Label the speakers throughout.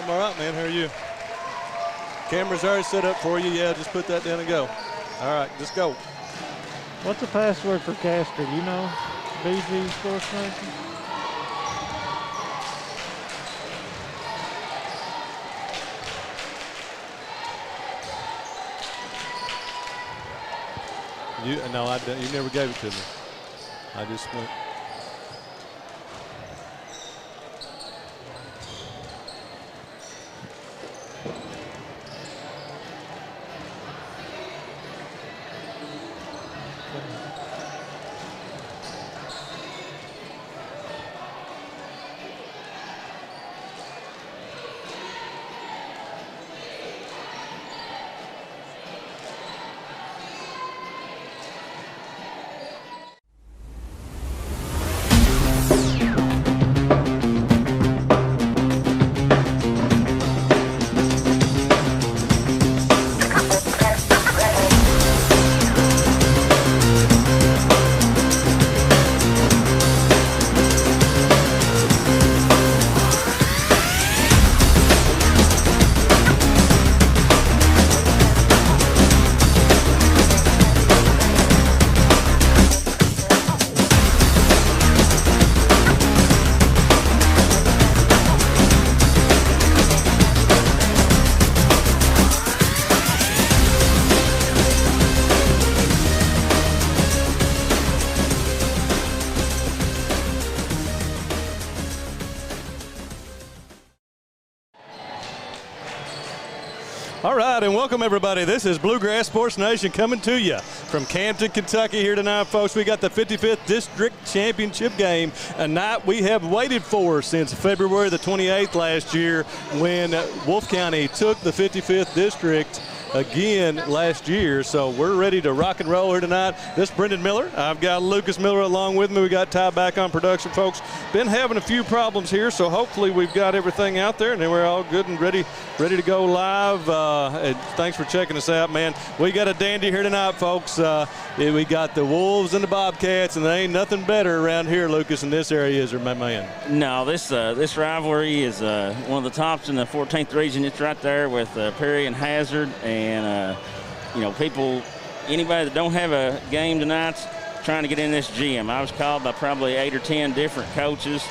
Speaker 1: I'm all right, man. How are you? Camera's already set up for you. Yeah, just put that down and go. All right, just go.
Speaker 2: What's the password for Castor? Do you know? BG Sports Nation?
Speaker 1: No, you never gave it to me. I just went. All right, and welcome everybody. This is Bluegrass Sports Nation coming to you from Campton, Kentucky here tonight, folks. We got the 55th District Championship game, a night we have waited for since February the 28th last year when Wolfe County took the 55th District again last year. So we're ready to rock and roll here tonight. This is Brendan Miller. I've got Lucas Miller along with me. We got Ty back on production, folks. Been having a few problems here, so hopefully we've got everything out there and then we're all good and ready to go live. And thanks for checking us out, man. We got a dandy here tonight, folks. We got the Wolves and the Bobcats, and there ain't nothing better around here, Lucas, in this area, is there, my man?
Speaker 3: No, this rivalry is one of the tops in the 14th region. It's right there with Perry and Hazard. And, anybody that don't have a game tonight's trying to get in this gym. I was called by probably 8 or 10 different coaches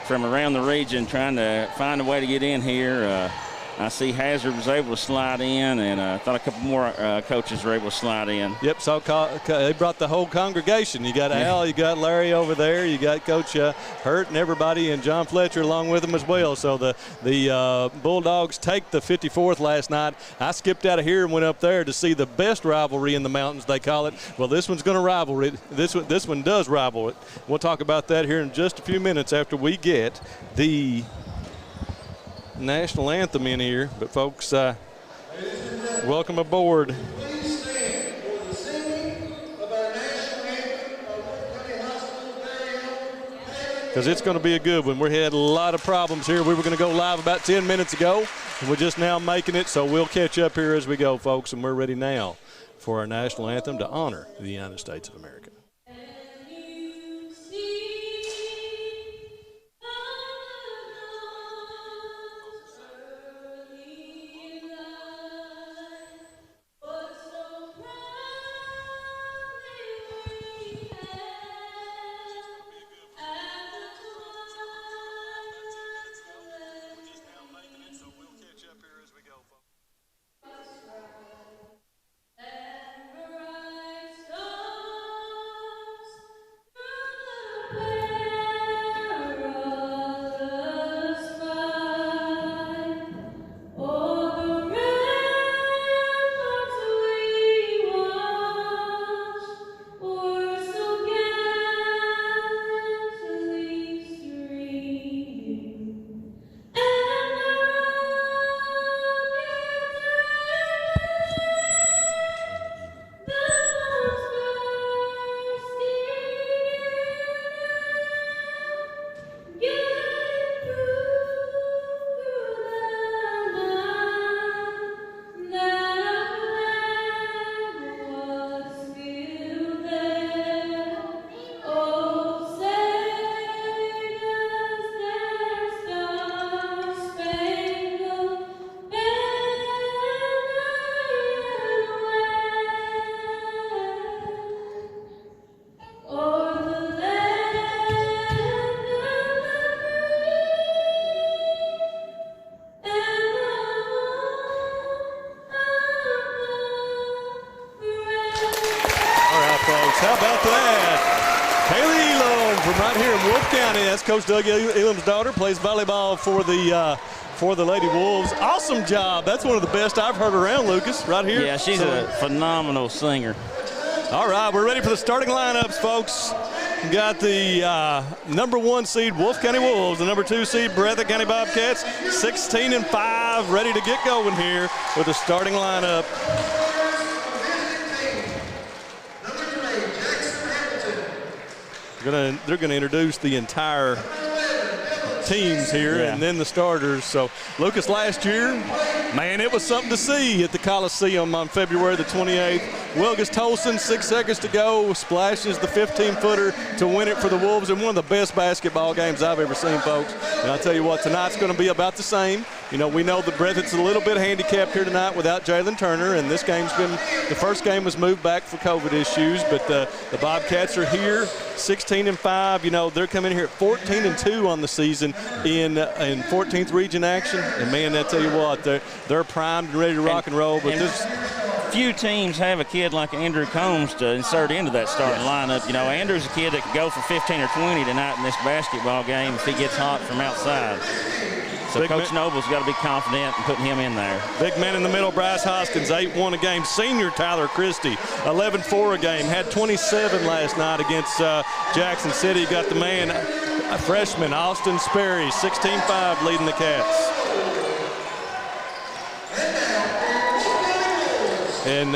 Speaker 3: from around the region trying to find a way to get in here. I see Hazard was able to slide in, and I thought a couple more coaches were able to slide in.
Speaker 1: Yep, so they brought the whole congregation. You got Al, you got Larry over there, you got Coach Hurt and everybody, and John Fletcher along with them as well. So the Bulldogs take the 54th last night. I skipped out of here and went up there to see the best rivalry in the mountains, they call it. Well, this one's going to rival it. This one does rival it. We'll talk about that here in just a few minutes after we get the national anthem in here. But folks, welcome aboard.
Speaker 4: Please stand for the singing of our national anthem of Wolfe County High School's very own.
Speaker 1: Because it's going to be a good one. We had a lot of problems here. We were going to go live about 10 minutes ago, and we're just now making it, so we'll catch up here as we go, folks, and we're ready now for our national anthem to honor the United States of America. Wolves. How about that? Kaylee Elam from right here in Wolfe County. That's Coach Doug Elam's daughter. Plays volleyball for the Lady Wolves. Awesome job. That's one of the best I've heard around, Lucas, right here.
Speaker 3: Yeah, she's a phenomenal singer.
Speaker 1: All right, we're ready for the starting lineups, folks. We got the #1 seed Wolfe County Wolves, the #2 seed Breathitt County Bobcats, 16-5, ready to get going here with the starting lineup. They're gonna introduce the entire teams here, and then the starters. So Lucas, last year, man, it was something to see at the Coliseum on February the 28th. Wilgus Tolson, 6 seconds to go, splashes the 15-footer to win it for the Wolves in one of the best basketball games I've ever seen, folks. And I'll tell you what, tonight's going to be about the same. You know, we know that Breathitt's a little bit handicapped here tonight without Jalen Turner, and this game's been, the first game was moved back for COVID issues, but the Bobcats are here, 16-5. You know, they're coming here at 14-2 on the season in 14th region action, and man, I tell you what, they're primed and ready to rock and roll. But this
Speaker 3: few teams have a kid like Andrew Combs to insert into that starting lineup. You know, Andrew's a kid that could go for 15 or 20 tonight in this basketball game if he gets hot from outside. So
Speaker 1: Big
Speaker 3: Coach Noble's got to be confident in putting him in there.
Speaker 1: Big man in the middle, Bryce Hoskins, 8-1 a game. Senior Tyler Christie, 11-4 a game. Had 27 last night against Jackson City. Got the man, a freshman, Austin Sperry, 16-5, leading the Cats. And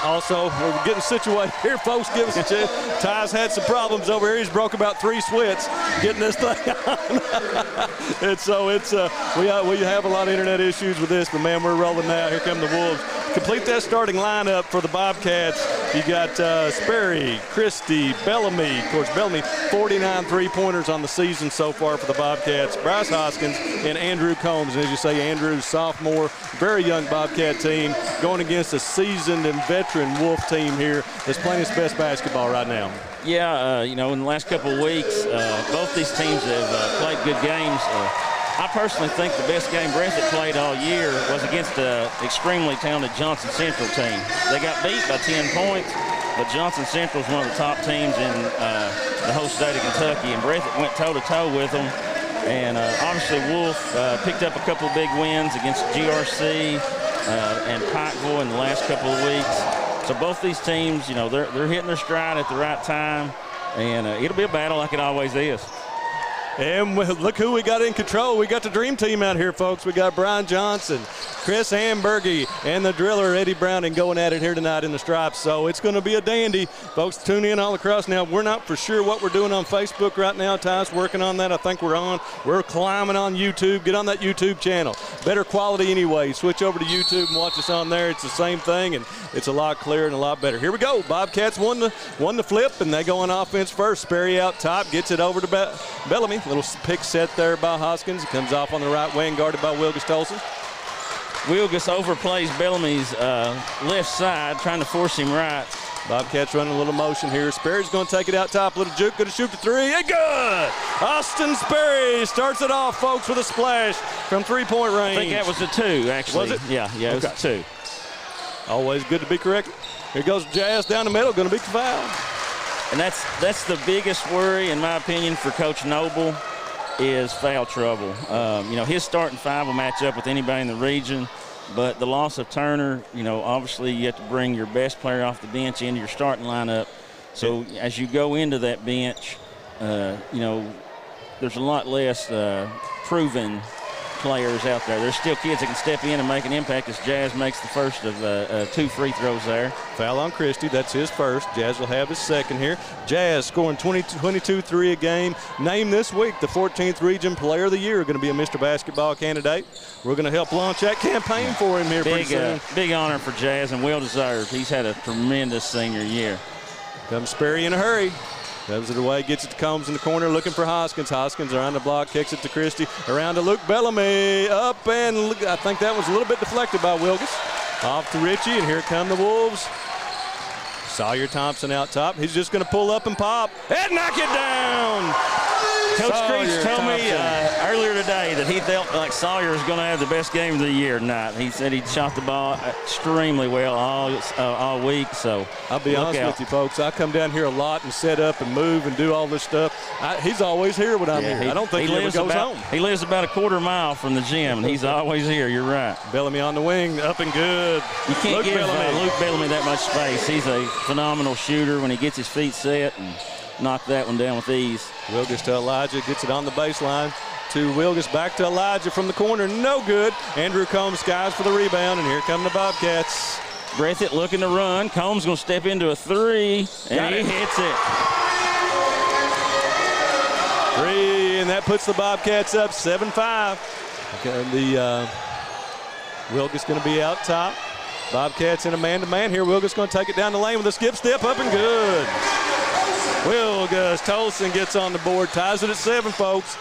Speaker 1: also, we're getting situated here, folks. Give us a chance. Ty's had some problems over here. He's broke about 3 sweats getting this thing on. And so we have a lot of internet issues with this, but man, we're rolling now. Here come the Wolves. Complete that starting lineup for the Bobcats. You got Sperry, Christie, Bellamy. Of course, Bellamy, 49 three-pointers on the season so far for the Bobcats. Bryce Hoskins and Andrew Combs. And as you say, Andrew's sophomore, very young Bobcat team going against a seasoned and veteran Wolf team here that's playing its best basketball right now.
Speaker 3: Yeah, you know, in the last couple of weeks, both these teams have played good games. I personally think the best game Breathitt played all year was against an extremely talented Johnson Central team. They got beat by 10 points, but Johnson Central is one of the top teams in the whole state of Kentucky, and Breathitt went toe-to-toe with them. And obviously Wolf picked up a couple of big wins against GRC and Pikeville in the last couple of weeks. So both these teams, you know, they're hitting their stride at the right time, and it'll be a battle like it always is.
Speaker 1: And look who we got in control. We got the dream team out here, folks. We got Brian Johnson, Chris Hamburgy, and the driller Eddie Browning going at it here tonight in the stripes. So it's going to be a dandy. Folks, tune in all across. Now, we're not for sure what we're doing on Facebook right now. Ty's working on that. I think we're on. We're climbing on YouTube. Get on that YouTube channel. Better quality anyway. Switch over to YouTube and watch us on there. It's the same thing, and it's a lot clearer and a lot better. Here we go. Bobcats won the flip, and they go on offense first. Sperry out top, gets it over to Bellamy. Little pick set there by Hoskins. It comes off on the right wing, guarded by Wilgus Tolson.
Speaker 3: Wilgus overplays Bellamy's left side, trying to force him right.
Speaker 1: Bobcats running a little motion here. Sperry's going to take it out top. Little juke, going to shoot the 3. And good! Austin Sperry starts it off, folks, with a splash from three-point range.
Speaker 3: I think that was a 2, actually.
Speaker 1: Was it?
Speaker 3: Yeah, it was a 2.
Speaker 1: Always good to be correct. Here goes Jazz down the middle, going to be fouled.
Speaker 3: And that's the biggest worry, in my opinion, for Coach Noble is foul trouble. You know, his starting 5 will match up with anybody in the region, but the loss of Turner, you know, obviously you have to bring your best player off the bench into your starting lineup. So as you go into that bench, you know, there's a lot less proven players out there. There's still kids that can step in and make an impact as Jazz makes the first of 2 free throws there.
Speaker 1: Foul on Christie. That's his first. Jazz will have his second here. Jazz scoring 22-3 a game. Named this week the 14th Region Player of the Year. Going to be a Mr. Basketball candidate. We're going to help launch that campaign for him here pretty soon.
Speaker 3: Big honor for Jazz and well deserved. He's had a tremendous senior year.
Speaker 1: Comes Sperry in a hurry. Goes it away, gets it to Combs in the corner, looking for Hoskins. Hoskins around the block, kicks it to Christie. Around to Luke Bellamy. Up and I think that was a little bit deflected by Wilgus. Off to Richie, and here come the Wolves. Sawyer Thompson out top. He's just going to pull up and pop and knock it down.
Speaker 3: Coach Creech
Speaker 1: Sawyer
Speaker 3: told me
Speaker 1: Thompson.
Speaker 3: earlier today that he felt like Sawyer was going to have the best game of the year tonight. He said he shot the ball extremely well all week. So
Speaker 1: I'll be honest with you, folks. I come down here a lot and set up and move and do all this stuff. He's always here when I'm here. I don't think he ever goes home.
Speaker 3: He lives about a quarter mile from the gym, and he's always here. You're right.
Speaker 1: Bellamy on the wing, up and good.
Speaker 3: You can't give Luke Bellamy that much space. He's a phenomenal shooter when he gets his feet set and knock that one down with ease.
Speaker 1: Wilgus to Elijah, gets it on the baseline to Wilgus, back to Elijah from the corner, no good. Andrew Combs skies for the rebound, and here come the Bobcats.
Speaker 3: Breathitt looking to run. Combs going to step into a three, and he hits it.
Speaker 1: Three, and that puts the Bobcats up 7-5. The Wilgus going to be out top. Bobcats in a man-to-man here. Wilgus going to take it down the lane with a skip step, up and good. Wilgus Tolson gets on the board, ties it at 7, folks.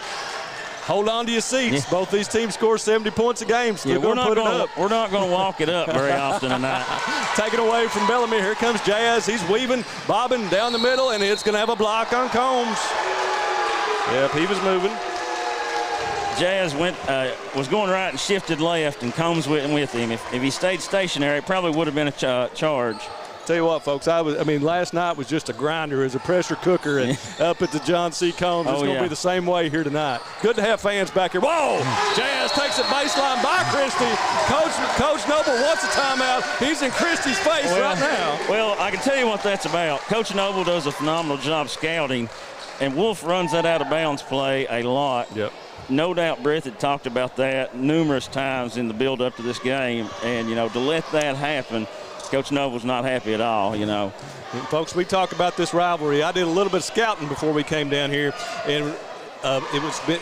Speaker 1: Hold on to your seats.
Speaker 3: Yeah.
Speaker 1: Both these teams score 70 points a game. Still
Speaker 3: we're
Speaker 1: going to put it up.
Speaker 3: We're not going to walk it up very often tonight.
Speaker 1: Taken away from Bellamy. Here comes Jazz. He's weaving, bobbing down the middle, and it's going to have a block on Combs. Yep, he was moving.
Speaker 3: Jazz was going right and shifted left, and Combs went with him. If he stayed stationary, it probably would have been a charge.
Speaker 1: Tell you what, folks, last night was just a grinder as a pressure cooker and up at the John C. Combs. It's going to be the same way here tonight. Good to have fans back here. Whoa! Jazz takes it baseline by Christie. Coach Noble wants a timeout. He's in Christie's face right now.
Speaker 3: Well, I can tell you what that's about. Coach Noble does a phenomenal job scouting, and Wolfe runs that out of bounds play a lot.
Speaker 1: Yep.
Speaker 3: No doubt Breathitt talked about that numerous times in the build-up to this game, and, to let that happen, Coach Noble's not happy at all, And
Speaker 1: folks, we talk about this rivalry. I did a little bit of scouting before we came down here, and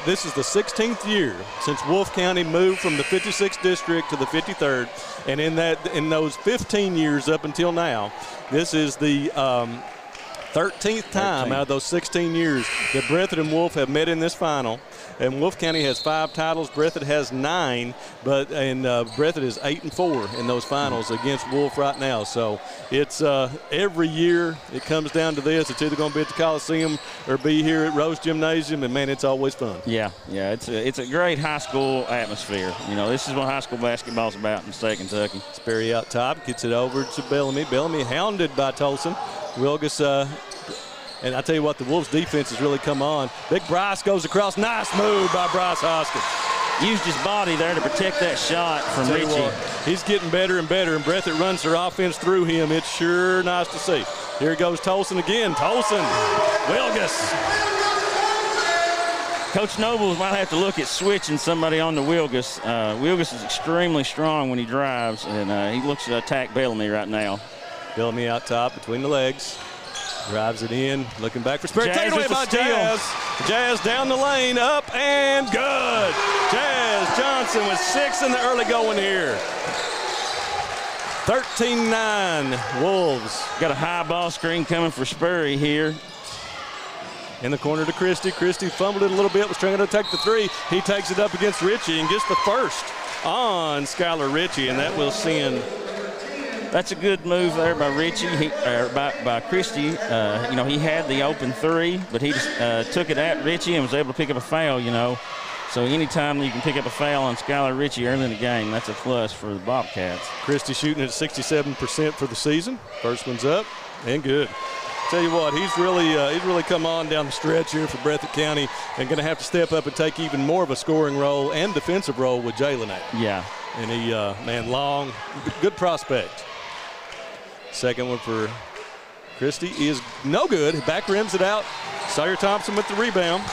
Speaker 1: this is the 16th year since Wolfe County moved from the 56th district to the 53rd, and in those 15 years up until now, this is the 13th time out of those 16 years that Breathitt and Wolfe have met in this final. And Wolfe County has 5 titles. Breathitt has 9, and Breathitt is 8-4 in those finals against Wolfe right now. So it's every year it comes down to this. It's either going to be at the Coliseum or be here at Rose Gymnasium, and man, it's always fun.
Speaker 3: Yeah, it's a great high school atmosphere. This is what high school basketball is about in the state of Kentucky.
Speaker 1: Sperry out top, gets it over to Bellamy. Bellamy hounded by Tolson. Wilgus. And I tell you what, the Wolves' defense has really come on. Big Bryce goes across. Nice move by Bryce Hoskins.
Speaker 3: Used his body there to protect that shot from Richie.
Speaker 1: He's getting better and better, and Breathitt runs their offense through him. It's sure nice to see. Here goes Tolson again. Tolson, Wilgus.
Speaker 3: Coach Nobles might have to look at switching somebody on to Wilgus. Wilgus is extremely strong when he drives, and he looks to attack Bellamy right now.
Speaker 1: Bellamy out top between the legs. Drives it in, looking back for Sperry. Taken away by
Speaker 3: steal.
Speaker 1: Jazz. Jazz down the lane, up and good. Jazz Johnson with 6 in the early going here. 13-9 Wolves.
Speaker 3: Got a high ball screen coming for Sperry here.
Speaker 1: In the corner to Christie. Christie fumbled it a little bit, was trying to take the 3. He takes it up against Richie and gets the first on Skylar Richie, and that will send.
Speaker 3: That's a good move there by Richie, by Christie. He had the open 3, but he just took it at Richie and was able to pick up a foul, So anytime you can pick up a foul on Skylar Richie early in the game, that's a plus for the Bobcats.
Speaker 1: Christie shooting at 67% for the season. First one's up and good. Tell you what, he's really come on down the stretch here for Breathitt County, and going to have to step up and take even more of a scoring role and defensive role with Jalen at.
Speaker 3: Yeah.
Speaker 1: And he, long, good prospect. Second one for Christie is no good. Back rims it out. Sawyer Thompson with the rebound.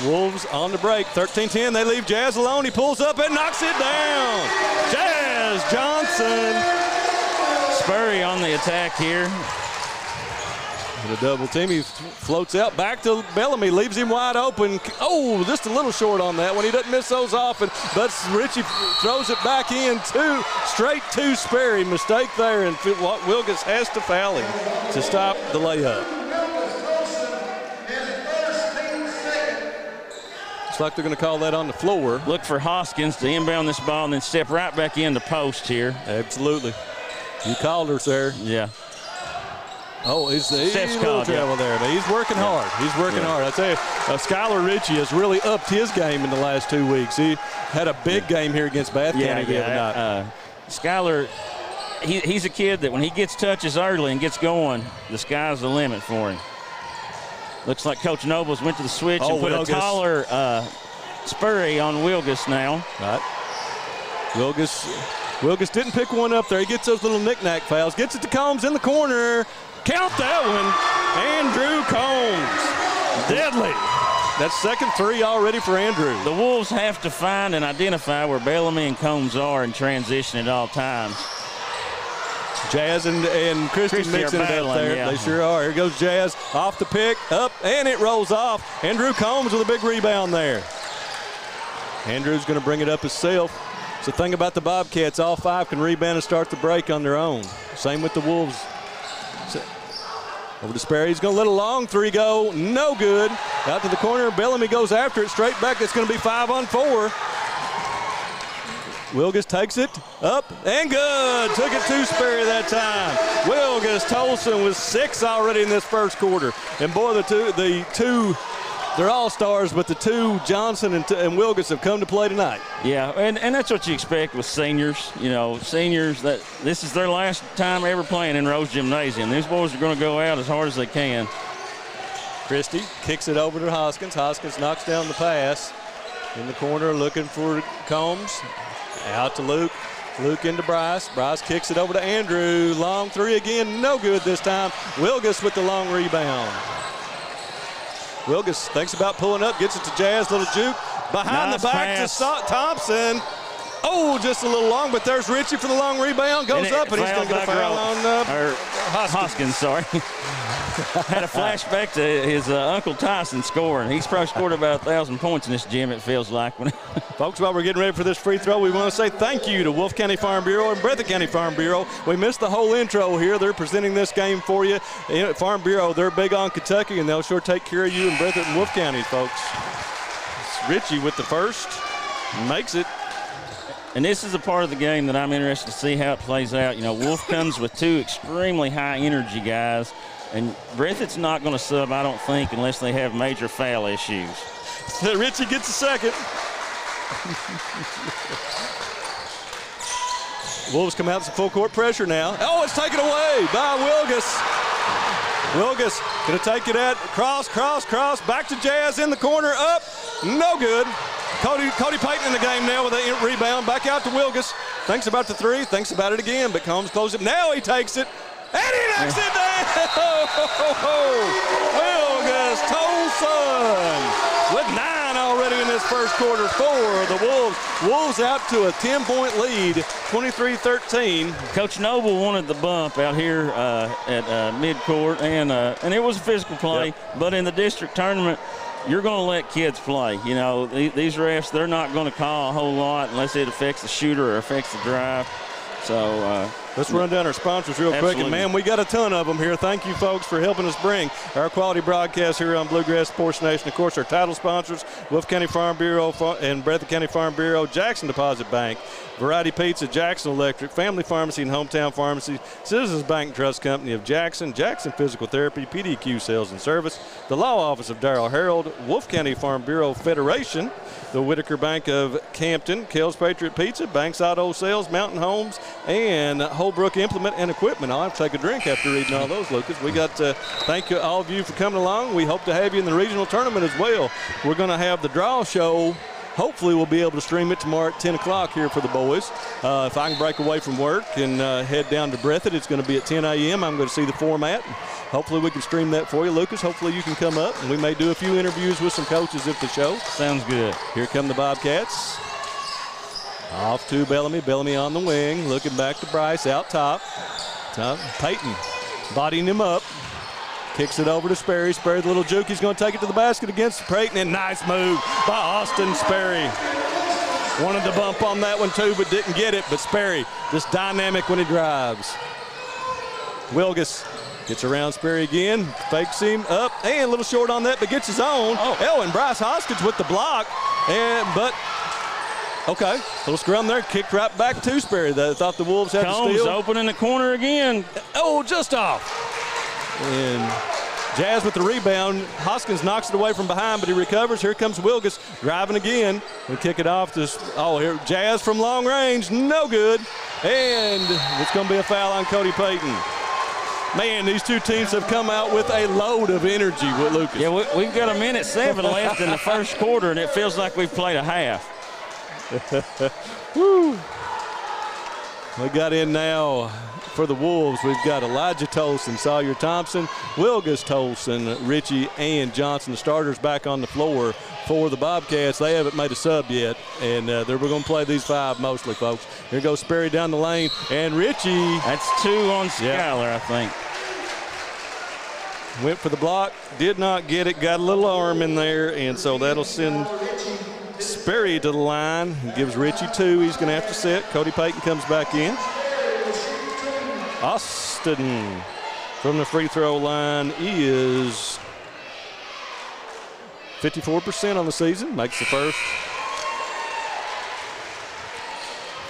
Speaker 1: Wolves on the break. 13-10. They leave Jazz alone. He pulls up and knocks it down. Jazz Johnson.
Speaker 3: Sperry on the attack here.
Speaker 1: And a double team. He floats out back to Bellamy, leaves him wide open. Oh, just a little short on that one. He doesn't miss those often, but Richie throws it back in straight to Sperry. Mistake there, and Wilgus has to foul him to stop the layup. Looks like they're going to call that on the floor.
Speaker 3: Look for Hoskins to inbound this ball and then step right back into post here.
Speaker 1: Absolutely. You called her, sir.
Speaker 3: Yeah.
Speaker 1: Oh, he's a little
Speaker 3: called,
Speaker 1: travel there. He's working hard. He's working hard. I tell you, Skylar Ritchie has really upped his game in the last 2 weeks. He had a big game here against Bath County the other night.
Speaker 3: Skylar, he's a kid that when he gets touches early and gets going, the sky's the limit for him. Looks like Coach Nobles went to the switch and put a taller Spurry on Wilgus now.
Speaker 1: Right. Wilgus didn't pick one up there. He gets those little knick-knack fouls. Gets it to Combs in the corner. Count that one. Andrew Combs. Deadly. That's second three already for Andrew.
Speaker 3: The Wolves have to find and identify where Bellamy and Combs are in transition at all times.
Speaker 1: Jazz and Christie mixing it up there.
Speaker 3: Yeah.
Speaker 1: They sure are. Here goes Jazz off the pick, up, and it rolls off. Andrew Combs with a big rebound there. Andrew's going to bring it up himself. It's the thing about the Bobcats, all five can rebound and start the break on their own. Same with the Wolves. Over to Sperry. He's going to let a long three go. No good. Out to the corner. Bellamy goes after it. Straight back. It's going to be 5-on-4. Wilgus takes it up and good. Took it to Sperry that time. Wilgus Tolson with 6 already in this first quarter. And boy, the two, they're all stars, but the two, Johnson and Wilgus, have come to play tonight.
Speaker 3: Yeah, and that's what you expect with seniors. You know, seniors, that this is their last time ever playing in Rose Gymnasium. These boys are going to go out as hard as they can.
Speaker 1: Christie kicks it over to Hoskins. Hoskins knocks down the pass. In the corner looking for Combs. Out to Luke. Luke into Bryce. Bryce kicks it over to Andrew. Long three again. No good this time. Wilgus with the long rebound. Wilgus thinks about pulling up. Gets it to Jazz. Little juke. Behind the back to Thompson. Oh, just a little long, but there's Ritchie for the long rebound. Goes up, and he's going to get a foul on
Speaker 3: Hoskins. Sorry. Had a flashback to his Uncle Tyson scoring. He's probably scored about 1,000 points in this gym, it feels like.
Speaker 1: Folks, while we're getting ready for this free throw, we want to say thank you to Wolfe County Farm Bureau and Breathitt County Farm Bureau. We missed the whole intro here. They're presenting this game for you. Farm Bureau, they're big on Kentucky, and they'll sure take care of you in Breathitt and Wolfe County, folks. It's Ritchie with the first. Makes it.
Speaker 3: And this is a part of the game that I'm interested to see how it plays out. You know, Wolfe comes with 2 extremely high-energy guys, and Breathitt's not going to sub, I don't think, unless they have major foul issues.
Speaker 1: Ritchie gets a second. Wolves come out some full-court pressure now. Oh, it's taken away by Wilgus. Wilgus going to take it at cross, back to Jazz in the corner, up, no good. Cody Payton in the game now with a rebound. Back out to Wilgus. Thinks about the three. Thinks about it again. But Combs closes it. Now he takes it. And he knocks it down. Wilgus Tolson with 9 already in this first quarter for the Wolves. Wolves out to a 10-point lead, 23-13.
Speaker 3: Coach Noble wanted the bump out here at midcourt, and it was a physical play. Yep. But in the district tournament, you're going to let kids play. You know, these refs, they're not going to call a whole lot unless it affects the shooter or affects the drive. So
Speaker 1: let's run down our sponsors real quick. And, man, we got a ton of them here. Thank you, folks, for helping us bring our quality broadcast here on Bluegrass Sports Nation. Of course, our title sponsors, Wolfe County Farm Bureau and Breathitt County Farm Bureau, Jackson Deposit Bank, Variety Pizza, Jackson Electric, Family Pharmacy and Hometown Pharmacy, Citizens Bank and Trust Company of Jackson, Jackson Physical Therapy, PDQ Sales and Service, the Law Office of Darrell Harold, Wolfe County Farm Bureau Federation, the Whitaker Bank of Campton, Kells Patriot Pizza, Banks Auto Sales, Mountain Homes, and Holbrook Implement and Equipment. I'll have to take a drink after reading all those, Lucas. We got to thank you, all of you, for coming along. We hope to have you in the regional tournament as well. We're going to have the draw show. Hopefully we'll be able to stream it tomorrow at 10 o'clock here for the boys. If I can break away from work and head down to Breathitt, it's going to be at 10 a.m. I'm going to see the format. Hopefully we can stream that for you, Lucas. Hopefully you can come up, and we may do a few interviews with some coaches at the show.
Speaker 3: Sounds good.
Speaker 1: Here come the Bobcats. Off to Bellamy. Bellamy on the wing, looking back to Bryce out top. Payton bodying him up. Kicks it over to Sperry. Sperry, the little juke. He's going to take it to the basket against Payton, and nice move by Austin Sperry. Wanted to bump on that one too, but didn't get it. But Sperry just dynamic when he drives. Wilgus gets around Sperry again, fakes him up, and a little short on that, but gets his own. Oh, and Bryce Hoskins with the block, but okay, little scrum there, kicked right back to Sperry. They thought the Wolves had to steal.
Speaker 3: Combs open in the corner again.
Speaker 1: Oh, just off. And Jazz with the rebound. Hoskins knocks it away from behind, but he recovers. Here comes Wilgus driving again. We kick it off to, here, Jazz from long range, no good. And it's going to be a foul on Cody Payton. Man, these two teams have come out with a load of energy with Lucas.
Speaker 3: Yeah, we've got 1:07 left in the first quarter, and it feels like we've played a half.
Speaker 1: Woo. We got in now for the Wolves. We've got Elijah Tolson, Sawyer Thompson, Wilgus Tolson, Richie, and Johnson, the starters, back on the floor for the Bobcats. They haven't made a sub yet, and we're going to play these 5 mostly, folks. Here goes Sperry down the lane, and Richie.
Speaker 3: That's 2 on Skyler, I think.
Speaker 1: Went for the block, did not get it, got a little arm in there, and so that'll send Sperry to the line. Gives Richie 2. He's going to have to set. Cody Payton comes back in. Austin from the free throw line is 54% on the season. Makes the first.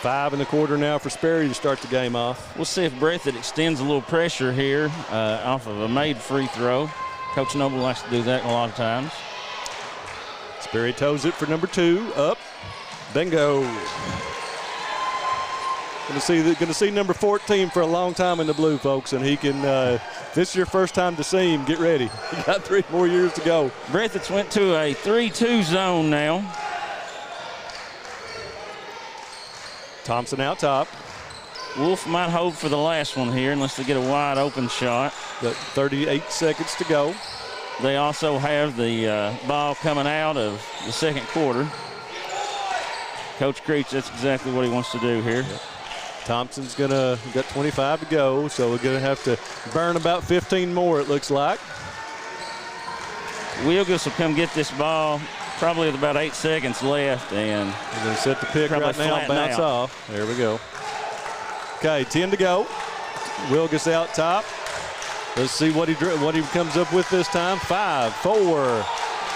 Speaker 1: 5 in the quarter now for Sperry to start the game off.
Speaker 3: We'll see if Breathitt extends a little pressure here off of a made free throw. Coach Noble likes to do that a lot of times.
Speaker 1: Sperry toes it for number 2. Up. Bingo. Going to see number 14 for a long time in the blue, folks, and he can. This is your first time to see him. Get ready. You got 3 more years to go.
Speaker 3: Breathitt's went to a 3-2 zone now.
Speaker 1: Thompson out top.
Speaker 3: Wolf might hold for the last one here unless they get a wide open shot.
Speaker 1: Got 38 seconds to go.
Speaker 3: They also have the ball coming out of the second quarter. Coach Creech, that's exactly what he wants to do here.
Speaker 1: Yep. Thompson's got 25 to go, so we're gonna have to burn about 15 more, it looks like.
Speaker 3: Wilgus will come get this ball probably with about 8 seconds left, and
Speaker 1: we're gonna set the pick right now, bounce off. There we go. Okay, 10 to go. Wilgus out top. Let's see what he comes up with this time. 5, 4.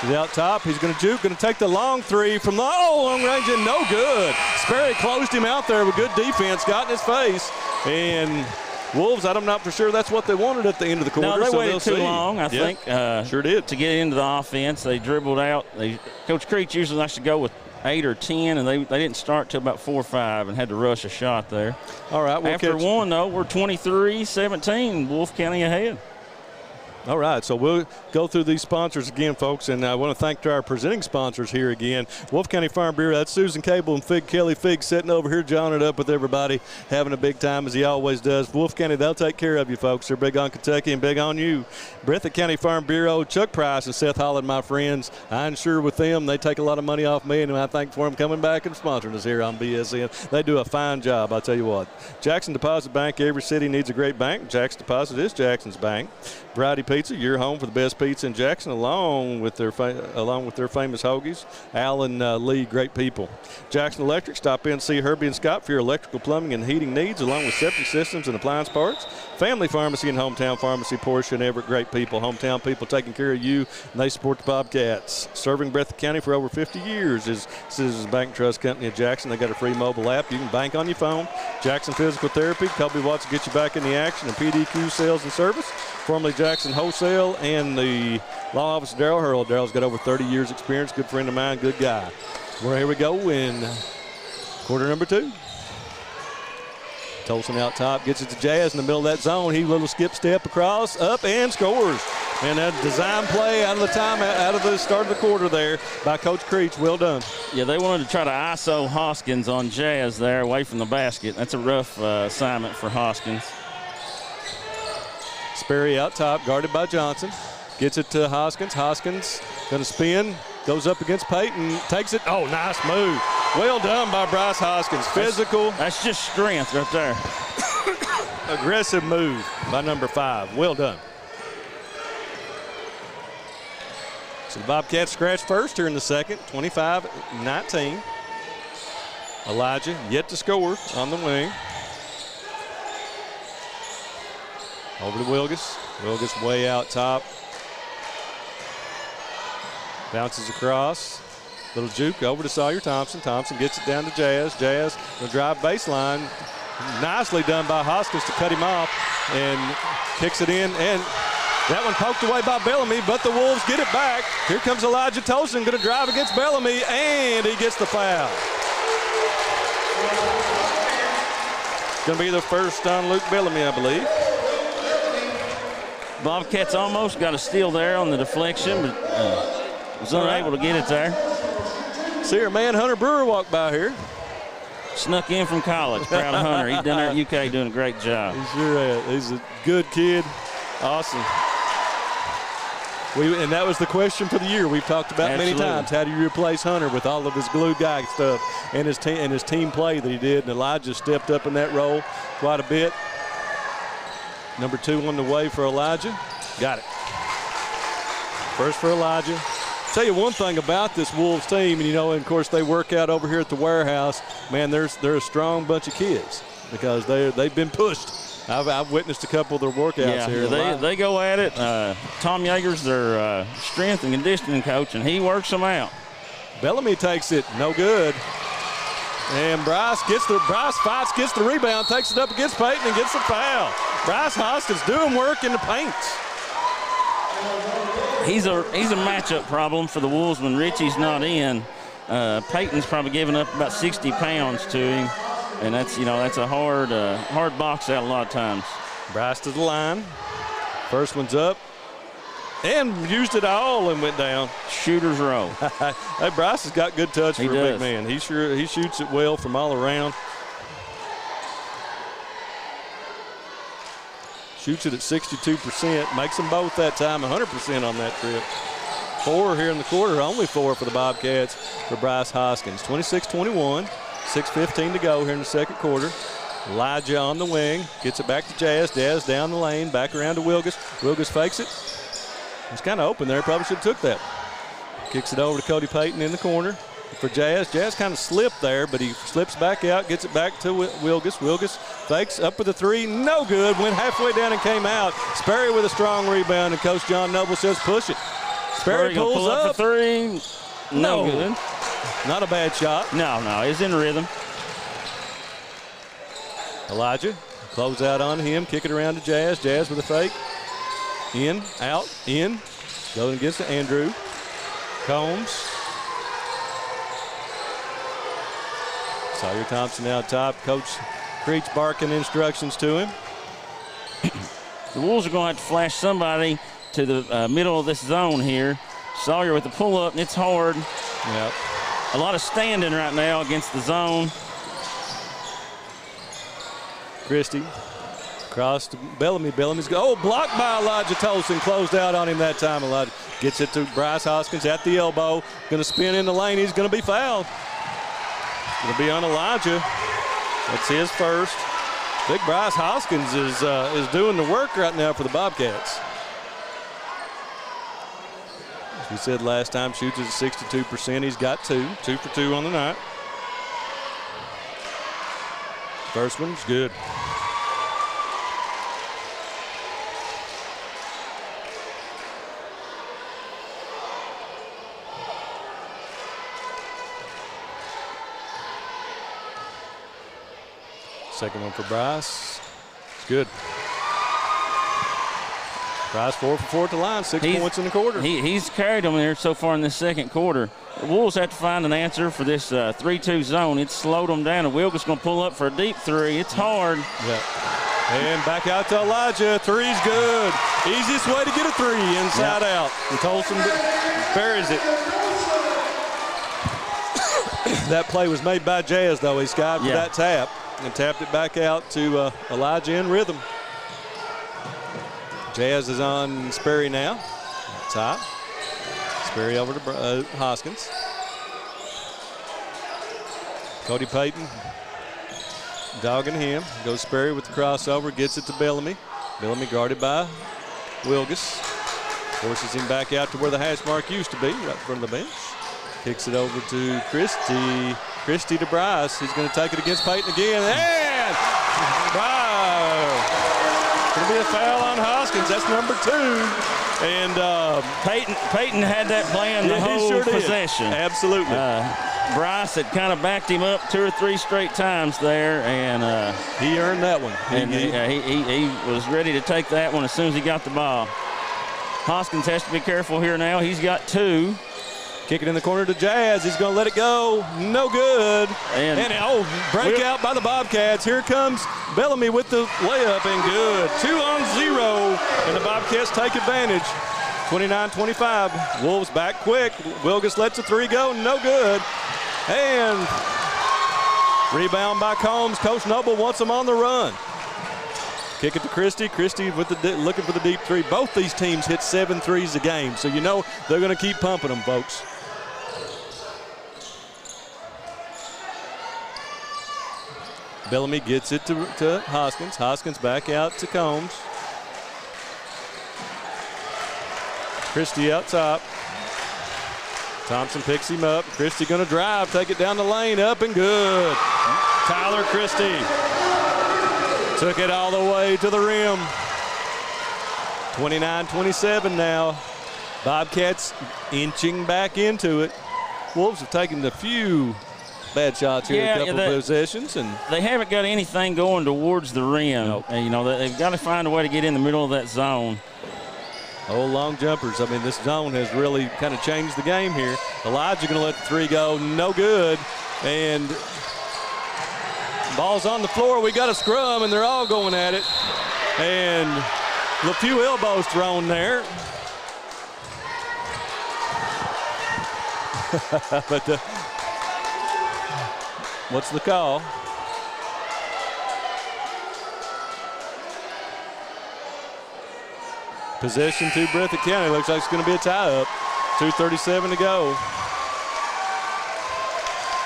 Speaker 1: He's out top. He's going to juke. Going to take the long 3 from the long range and no good. Sperry closed him out there with good defense. Got in his face. And Wolves, I'm not for sure that's what they wanted at the end of the quarter.
Speaker 3: No, they waited too long, I think.
Speaker 1: Sure did.
Speaker 3: To get into the offense, they dribbled out. Coach Creech usually likes to go with 8 or 10, and they didn't start till about 4 or 5 and had to rush a shot there.
Speaker 1: All right.
Speaker 3: After one, though, we're 23-17. Wolfe County ahead.
Speaker 1: All right, so we'll go through these sponsors again, folks, and I want to thank our presenting sponsors here again. Wolfe County Farm Bureau, that's Susan Cable and Fig Kelly. Fig sitting over here, jawing it up with everybody, having a big time as he always does. Wolfe County, they'll take care of you, folks. They're big on Kentucky and big on you. Breathitt County Farm Bureau, Chuck Price and Seth Holland, my friends. I insure with them. They take a lot of money off me, and I thank for them coming back and sponsoring us here on BSN. They do a fine job, I'll tell you what. Jackson Deposit Bank, every city needs a great bank. Jackson Deposit is Jackson's bank. Variety Pizza, your home for the best pizza in Jackson, along with their famous hoagies. Al and Lee, great people. Jackson Electric, stop in and see Herbie and Scott for your electrical, plumbing, and heating needs, along with septic systems and appliance parts. Family Pharmacy and Hometown Pharmacy, Portia and Everett, great people. Hometown people taking care of you, and they support the Bobcats. Serving Breathitt County for over 50 years is Citizens Bank Trust Company of Jackson. They got a free mobile app. You can bank on your phone. Jackson Physical Therapy, Kobe Watts will get you back in the action, and PDQ Sales and Service, formerly Jackson Wholesale, and the law office of Darrell Hurl. Darrell's got over 30 years experience, good friend of mine, good guy. Well, here we go in quarter number 2. Tolson out top, gets it to Jazz in the middle of that zone. He little skip step across, up, and scores. And that design play out of the start of the quarter there by Coach Creech. Well done.
Speaker 3: Yeah, they wanted to try to ISO Hoskins on Jazz there away from the basket. That's a rough assignment for Hoskins.
Speaker 1: Sperry out top, guarded by Johnson. Gets it to Hoskins. Hoskins going to spin, goes up against Payton, takes it. Oh, nice move. Well done by Bryce Hoskins. Physical.
Speaker 3: That's just strength right there.
Speaker 1: Aggressive move by number 5. Well done. So the Bobcats scratch first here in the second, 25-19. Elijah yet to score on the wing. Over to Wilgus. Wilgus way out top. Bounces across. Little juke over to Sawyer Thompson. Thompson gets it down to Jazz. Jazz will drive baseline. Nicely done by Hoskins to cut him off and kicks it in. And That one poked away by Bellamy, but the Wolves get it back. Here comes Elijah Tolson, going to drive against Bellamy, and he gets the foul. Going to be the first on Luke Bellamy, I believe.
Speaker 3: Bobcats almost got a steal there on the deflection, but was unable to get it there.
Speaker 1: See our man Hunter Brewer walk by here.
Speaker 3: Snuck in from college. Proud of Hunter. He's down there at UK doing a great job.
Speaker 1: He sure is. He's a good kid. Awesome. And that was the question for the year we've talked about many times. How do you replace Hunter with all of his glue guy stuff and his team play that he did? And Elijah stepped up in that role quite a bit. Number 2 on the way for Elijah. Got it. First for Elijah. Tell you one thing about this Wolves team, and of course they work out over here at the warehouse. Man, they're a strong bunch of kids because they've been pushed. I've witnessed a couple of their workouts here.
Speaker 3: They go at it. Tom Yeager's their strength and conditioning coach, and he works them out.
Speaker 1: Bellamy takes it, no good. And Bryce fights, gets the rebound, takes it up against Peyton and gets the foul. Bryce Hoskins doing work in the paint.
Speaker 3: He's a matchup problem for the Wolves when Richie's not in. Peyton's probably giving up about 60 pounds to him. And that's a hard box out a lot of times.
Speaker 1: Bryce to the line. First one's up. And used it all and went down.
Speaker 3: Shooter's row.
Speaker 1: Hey, Bryce has got good touch for a big man. He shoots it well from all around. Shoots it at 62%. Makes them both that time 100% on that trip. 4 here in the quarter. Only 4 for the Bobcats for Bryce Hoskins. 26-21. 6:15 to go here in the second quarter. Elijah on the wing. Gets it back to Jazz. Jazz down the lane. Back around to Wilgus. Wilgus fakes it. It's kind of open there. Probably should have took that. Kicks it over to Cody Payton in the corner for Jazz. Jazz kind of slipped there, but he slips back out. Gets it back to Wilgus. Wilgus fakes up with the 3. No good. Went halfway down and came out. Sperry with a strong rebound, and Coach John Noble says push it. Sperry pulls
Speaker 3: up for 3. No good.
Speaker 1: Not a bad shot.
Speaker 3: No, he's in rhythm.
Speaker 1: Elijah, close out on him, kick it around to Jazz. Jazz with a fake. In, out, in. Going against Andrew. Combs. Sawyer Thompson out top. Coach Creech barking instructions to him.
Speaker 3: The Wolves are going to have to flash somebody to the middle of this zone here. Sawyer with the pull-up, and it's hard.
Speaker 1: Yep.
Speaker 3: A lot of standing right now against the zone.
Speaker 1: Christie. Cross to Bellamy. Bellamy's blocked by Elijah Tolson. Closed out on him that time. Elijah gets it to Bryce Hoskins at the elbow. Going to spin in the lane. He's going to be fouled. Going to be on Elijah. That's his first. Big Bryce Hoskins is doing the work right now for the Bobcats. As we said last time, shoots at 62%. He's got 2 for 2 on the night. First one's good. Second one for Bryce. It's good. Bryce 4 for 4 at the line, 6 points in the quarter.
Speaker 3: He's carried them there so far in this second quarter. The Wolves have to find an answer for this 3-2 zone. It's slowed them down, and Wilkes going to pull up for a deep 3. It's hard.
Speaker 1: Yeah. And back out to Elijah. 3's good. Easiest way to get a 3, inside out. And Tolson buries it. That play was made by Jazz, though. He skied for that tap and tapped it back out to Elijah in rhythm. Jazz is on Sperry now. Top. Sperry over to Hoskins. Cody Payton dogging him. Goes Sperry with the crossover. Gets it to Bellamy. Bellamy guarded by Wilgus. Forces him back out to where the hash mark used to be, right in front of the bench. Kicks it over to Christie. Christie to Bryce. He's going to take it against Payton again. And going to be a foul on Hoskins. That's number 2. And
Speaker 3: Payton had that plan the whole possession.
Speaker 1: Absolutely.
Speaker 3: Bryce had kind of backed him up 2 or 3 straight times there, and
Speaker 1: he earned that one.
Speaker 3: He was ready to take that one as soon as he got the ball. Hoskins has to be careful here now. He's got 2.
Speaker 1: Kick it in the corner to Jazz. He's going to let it go. No good. And breakout by the Bobcats. Here comes Bellamy with the layup, and good. 2-on-0, and the Bobcats take advantage. 29-25. Wolves back quick. Wilgus lets the 3 go. No good. And rebound by Combs. Coach Noble wants them on the run. Kick it to Christie. Christie with looking for the deep 3. Both these teams hit 7 threes a game, so you know they're going to keep pumping them, folks. Bellamy gets it to Hoskins. Hoskins back out to Combs. Christie out top. Thompson picks him up. Christie going to drive, take it down the lane, up and good. Tyler Christie took it all the way to the rim. 29-27 now. Bobcats inching back into it. Wolves have taken a few bad shots here, a couple of possessions, and
Speaker 3: they haven't got anything going towards the rim.
Speaker 1: Nope.
Speaker 3: And, you know, they've got to find a way to get in the middle of that zone.
Speaker 1: Oh, long jumpers. I mean, this zone has really kind of changed the game here. Elijah going to let the 3 go. No good. And ball's on the floor. We got a scrum, and they're all going at it. And a few elbows thrown there. But what's the call? Possession to Breathitt County. Looks like it's going to be a tie-up. 2:37 to go.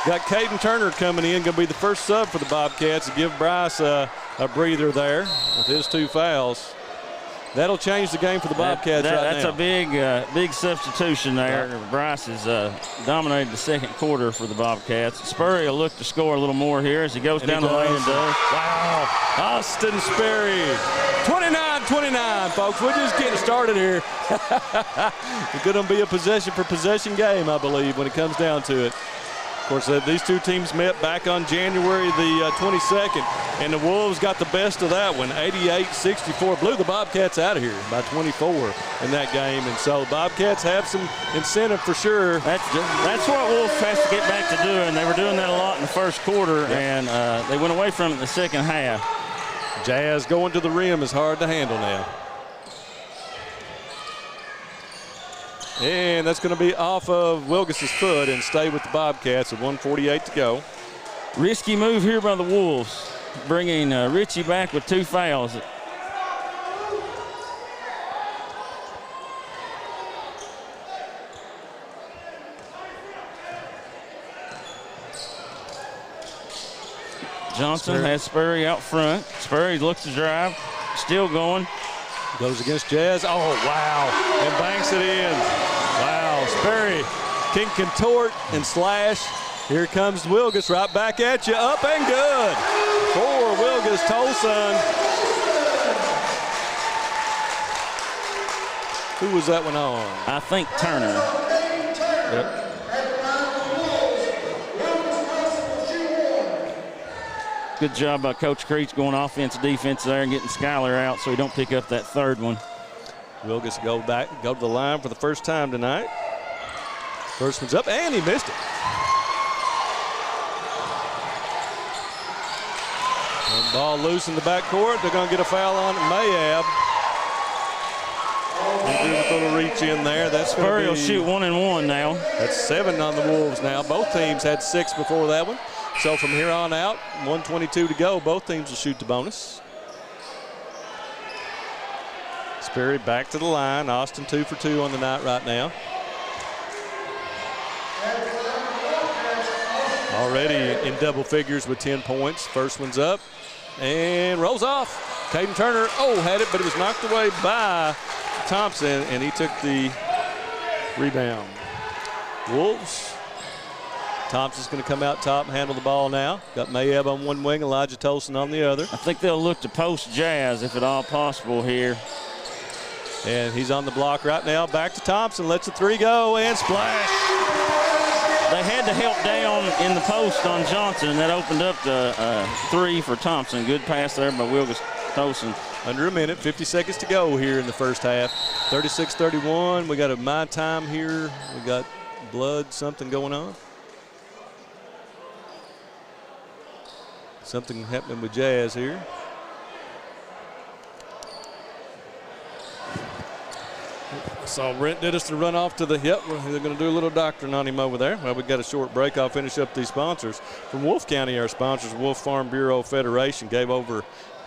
Speaker 1: Got Caden Turner coming in. Going to be the first sub for the Bobcats to give Bryce a breather there with his 2 fouls. That'll change the game for the Bobcats right
Speaker 3: that's
Speaker 1: now.
Speaker 3: That's a big substitution there. Right. Bryce has dominated the second quarter for the Bobcats. Spurry will look to score a little more here as he goes down the lane and does.
Speaker 1: Wow. Austin Sperry. 29-29, folks. We're just getting started here. It's going to be a possession-for-possession game, I believe, when it comes down to it. Of course, these 2 teams met back on January the 22nd, and the Wolves got the best of that one, 88-64. Blew the Bobcats out of here by 24 in that game, and so Bobcats have some incentive for sure.
Speaker 3: That's what Wolves has to get back to doing. They were doing that a lot in the first quarter, and they went away from it in the second half.
Speaker 1: Jazz going to the rim is hard to handle now. And that's going to be off of Wilgus's foot and stay with the Bobcats at 1:48 to go.
Speaker 3: Risky move here by the Wolves, bringing Ritchie back with 2 fouls. Johnson has Spurry out front. Spurry looks to drive, still going.
Speaker 1: Goes against Jazz. Oh, wow. And banks it in. Wow. Sperry can contort and slash. Here comes Wilgus right back at you. Up and good. For Wilgus Tolson. Who was that one on?
Speaker 3: I think Turner.
Speaker 1: Yep.
Speaker 3: Good job by Coach Creech going offense, defense there and getting Skyler out so he don't pick up that 3rd one.
Speaker 1: Wilgus go to the line for the first time tonight. First one's up, and he missed it. And ball loose in the backcourt. They're going to get a foul on Mayab. He's going to reach in there. That's
Speaker 3: Spurry will shoot 1 and 1 now.
Speaker 1: That's 7 on the Wolves now. Both teams had 6 before that one. So from here on out, 1:22 to go. Both teams will shoot the bonus. Sperry back to the line. Austin 2 for 2 on the night right now. Already in double figures with 10 points. First one's up and rolls off. Caden Turner, had it, but it was knocked away by Thompson, and he took the rebound. Wolves. Thompson's going to come out top and handle the ball now. Got Mayeb on one wing, Elijah Tolson on the other.
Speaker 3: I think they'll look to post Jazz if at all possible here.
Speaker 1: And he's on the block right now. Back to Thompson, lets the 3 go, and splash.
Speaker 3: They had to help down in the post on Johnson, and that opened up the 3 for Thompson. Good pass there by Wilgus Tolson.
Speaker 1: Under a minute, 50 seconds to go here in the first half. 36-31. We got a my time here. We got blood, something going on. Something happening with Jazz here. Saw Brent Diddiston run off to the hip. They're going to do a little doctoring on him over there. Well, we got a short break. I'll finish up these sponsors. From Wolfe County, our sponsors, Wolfe Farm Bureau Federation gave over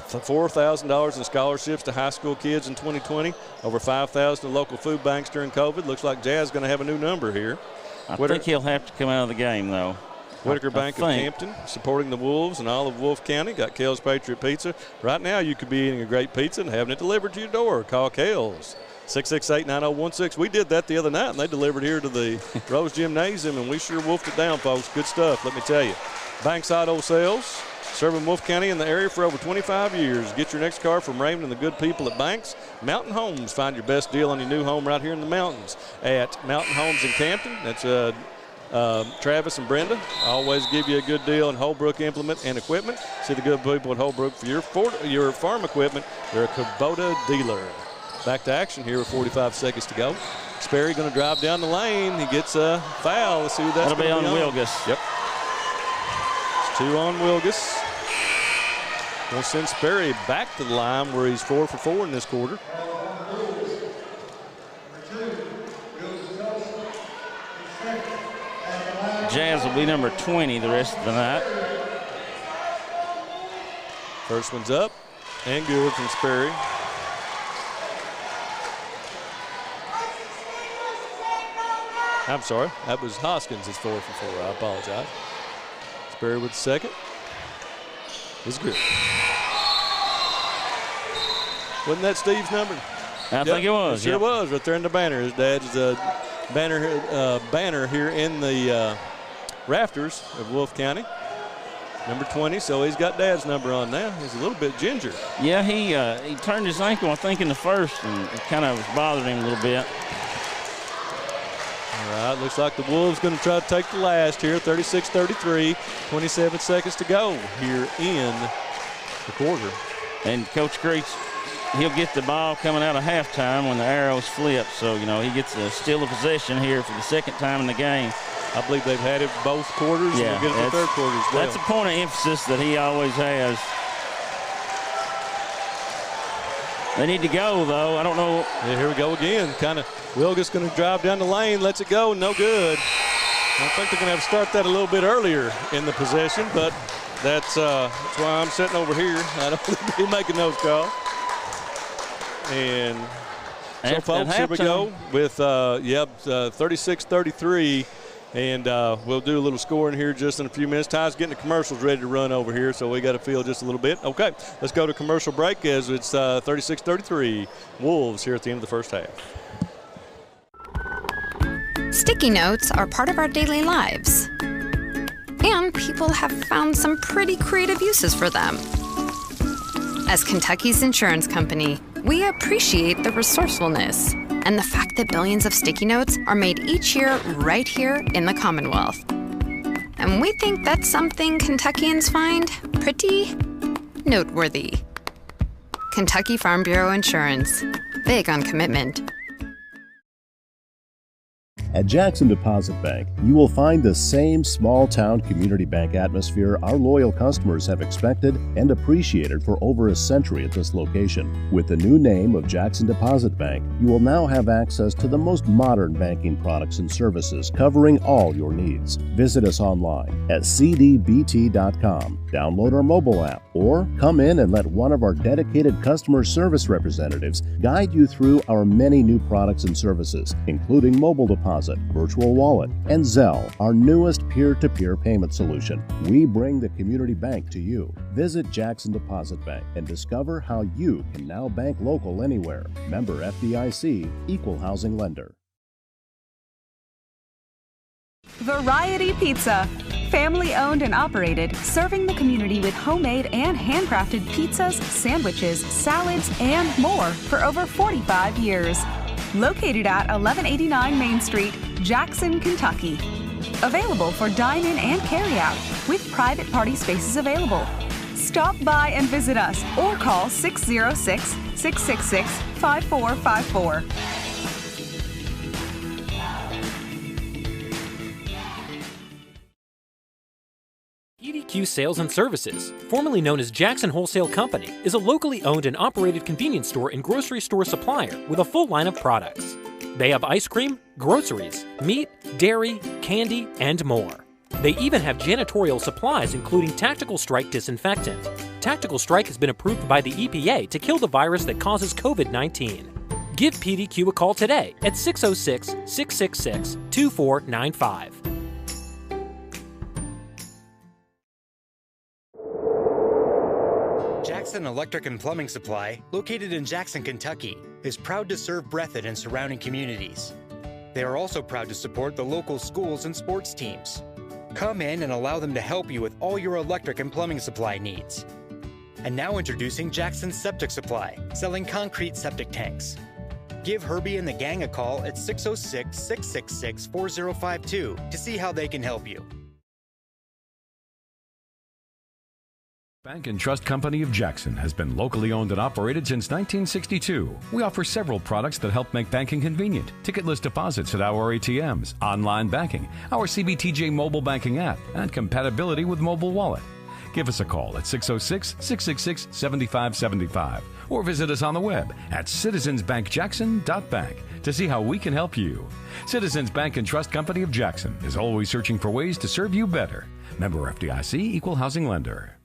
Speaker 1: $4,000 in scholarships to high school kids in 2020. Over $5,000 to local food banks during COVID. Looks like Jazz is going to have a new number here.
Speaker 3: I think he'll have to come out of the game, though.
Speaker 1: Whitaker Bank of Campton supporting the Wolves and all of Wolfe County. Got Kale's Patriot Pizza. Right now you could be eating a great pizza and having it delivered to your door. Call Kale's. 668-9016. We did that the other night, and they delivered here to the Rose Gymnasium, and we sure wolfed it down, folks. Good stuff, let me tell you. Banks Auto Sales, serving Wolfe County and the area for over 25 years. Get your next car from Raymond and the good people at Banks. Mountain Homes, find your best deal on your new home right here in the mountains at Mountain Homes in Campton. That's Travis and Brenda always give you a good deal in Holbrook implement and equipment. See the good people at Holbrook for your farm equipment. They're a Kubota dealer. Back to action here with 45 seconds to go. Sperry going to drive down the lane. He gets a foul. Let's see who that's going to be on.
Speaker 3: That'll be on Wilgus.
Speaker 1: Yep. It's 2 on Wilgus. Going to send Sperry back to the line where he's 4 for 4 in this quarter.
Speaker 3: Jazz will be number 20 the rest of the night.
Speaker 1: First one's up and good from Sperry. I'm sorry, that was Hoskins is 4 for 4. I apologize. Sperry with the second. It's good. Wasn't that Steve's number?
Speaker 3: I think it was.
Speaker 1: It sure was, right there in the banner. His dad's banner here in the rafters of Wolfe County. Number 20, so he's got Dad's number on now. He's a little bit ginger.
Speaker 3: Yeah, he turned his ankle, I think, in the first, and it kind of was bothering him a little bit.
Speaker 1: All right, looks like the Wolves going to try to take the last here. 36-33, 27 seconds to go here in the quarter.
Speaker 3: And Coach Creech, he'll get the ball coming out of halftime when the arrows flip. So, you know, he gets a steal of possession here for the second time in the game.
Speaker 1: I believe they've had it both quarters,
Speaker 3: yeah,
Speaker 1: and they'll get it the third quarter as well.
Speaker 3: That's a point of emphasis that he always has. They need to go, though. I don't know.
Speaker 1: Yeah, here we go again. Kind of Wilgus going to drive down the lane, lets it go, no good. I think they're going to have to start that a little bit earlier in the possession, but that's why I'm sitting over here. I don't be making those calls. And so, folks, here we go with 36-33. And we'll do a little scoring here just in a few minutes. Ty's getting the commercials ready to run over here, so we got to feel just a little bit. Okay, let's go to commercial break as it's 36-33 Wolves here at the end of the first half.
Speaker 5: Sticky notes are part of our daily lives, and people have found some pretty creative uses for them. As Kentucky's insurance company, we appreciate the resourcefulness and the fact that billions of sticky notes are made each year right here in the Commonwealth. And we think that's something Kentuckians find pretty noteworthy. Kentucky Farm Bureau Insurance, big on commitment.
Speaker 6: At Jackson Deposit Bank, you will find the same small-town community bank atmosphere our loyal customers have expected and appreciated for over a century at this location. With the new name of Jackson Deposit Bank, you will now have access to the most modern banking products and services covering all your needs. Visit us online at cdbt.com, download our mobile app, or come in and let one of our dedicated customer service representatives guide you through our many new products and services, including mobile deposit, virtual wallet, and Zelle, our newest peer-to-peer payment solution. We bring the community bank to you. Visit Jackson Deposit Bank and discover how you can now bank local anywhere. Member FDIC, Equal Housing Lender.
Speaker 7: Variety Pizza. Family owned and operated, serving the community with homemade and handcrafted pizzas, sandwiches, salads, and more for over 45 years. Located at 1189 Main Street, Jackson, Kentucky. Available for dine-in and carry-out, with private party spaces available. Stop by and visit us or call 606-666-5454.
Speaker 8: PDQ Sales and Services, formerly known as Jackson Wholesale Company, is a locally owned and operated convenience store and grocery store supplier with a full line of products. They have ice cream, groceries, meat, dairy, candy, and more. They even have janitorial supplies including Tactical Strike disinfectant. Tactical Strike has been approved by the EPA to kill the virus that causes COVID-19. Give PDQ a call today at 606-666-2495.
Speaker 9: Jackson Electric and Plumbing Supply, located in Jackson, Kentucky, is proud to serve Breathitt and surrounding communities. They are also proud to support the local schools and sports teams. Come in and allow them to help you with all your electric and plumbing supply needs. And now introducing Jackson Septic Supply, selling concrete septic tanks. Give Herbie and the gang a call at 606-666-4052 to see how they can help you.
Speaker 10: Bank and Trust Company of Jackson has been locally owned and operated since 1962. We offer several products that help make banking convenient. Ticketless deposits at our ATMs, online banking, our CBTJ mobile banking app, and compatibility with mobile wallet. Give us a call at 606-666-7575 or visit us on the web at citizensbankjackson.bank to see how we can help you. Citizens Bank and Trust Company of Jackson is always searching for ways to serve you better. Member FDIC, Equal Housing Lender.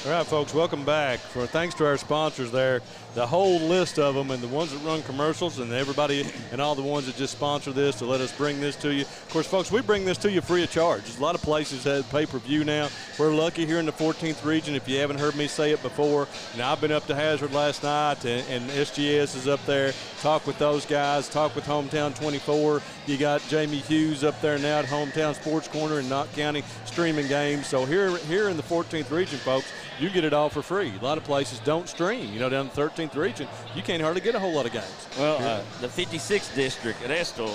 Speaker 1: All right, folks, welcome back. Thanks to our sponsors there, the whole list of them and the ones that run commercials and everybody and all the ones that just sponsor this to let us bring this to you. Of course, folks, we bring this to you free of charge. There's a lot of places that have pay-per-view now. We're lucky here in the 14th region. If you haven't heard me say it before, now I've been up to Hazard last night and SGS is up there. Talk with those guys. Talk with Hometown 24. You got Jamie Hughes up there now at Hometown Sports Corner in Knott County streaming games. So here in the 14th region, folks, you get it all for free. A lot of places don't stream. You know, down in the 13th region, you can't hardly get a whole lot of games.
Speaker 3: Well, the 56th district at Estill,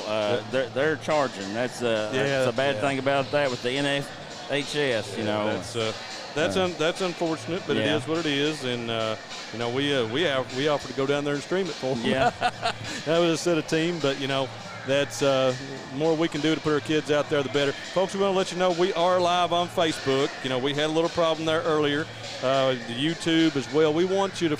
Speaker 3: they're charging. That's a bad thing about that with the NFHS. You know,
Speaker 1: that's unfortunate, but it is what it is. And you know, we offer to go down there and stream it for them.
Speaker 3: Yeah,
Speaker 1: that was a set of team, but you know. That's the more we can do to put our kids out there, the better. Folks, we want to let you know we are live on Facebook. You know, we had a little problem there earlier. The YouTube as well. We want you to,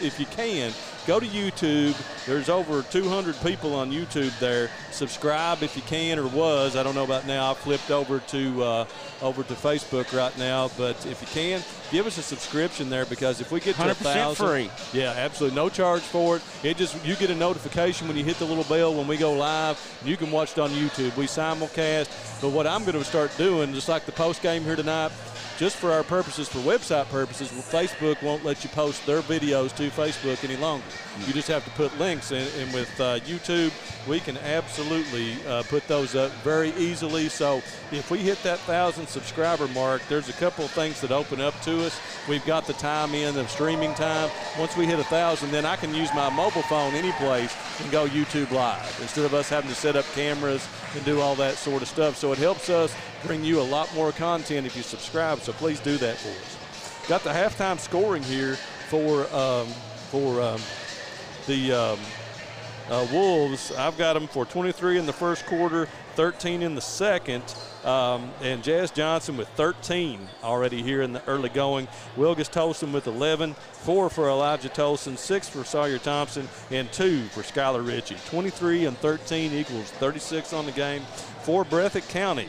Speaker 1: if you can, go to YouTube. There's over 200 people on YouTube there. Subscribe if you can or was. I don't know about now. I've flipped over to Facebook right now. But if you can, give us a subscription there because if we get to 1,000,
Speaker 3: free.
Speaker 1: Yeah, absolutely, no charge for it. You get a notification when you hit the little bell when we go live. You can watch it on YouTube. We simulcast. But what I'm going to start doing, just like the post game here tonight, just for our purposes, for website purposes, Facebook won't let you post their videos to Facebook any longer. You just have to put links in, and with YouTube, we can absolutely put those up very easily. So if we hit that 1,000 subscriber mark, there's a couple of things that open up to us. We've got the time in, the streaming time. Once we hit 1,000, then I can use my mobile phone any place and go YouTube Live instead of us having to set up cameras and do all that sort of stuff. So it helps us bring you a lot more content if you subscribe. So please do that for us. Got the halftime scoring here for the Wolves, I've got them for 23 in the first quarter, 13 in the second, and Jazz Johnson with 13 already here in the early going. Wilgus Tolson with 11, 4 for Elijah Tolson, 6 for Sawyer Thompson, and 2 for Skylar Ritchie. 23 and 13 equals 36 on the game. For Breathitt County,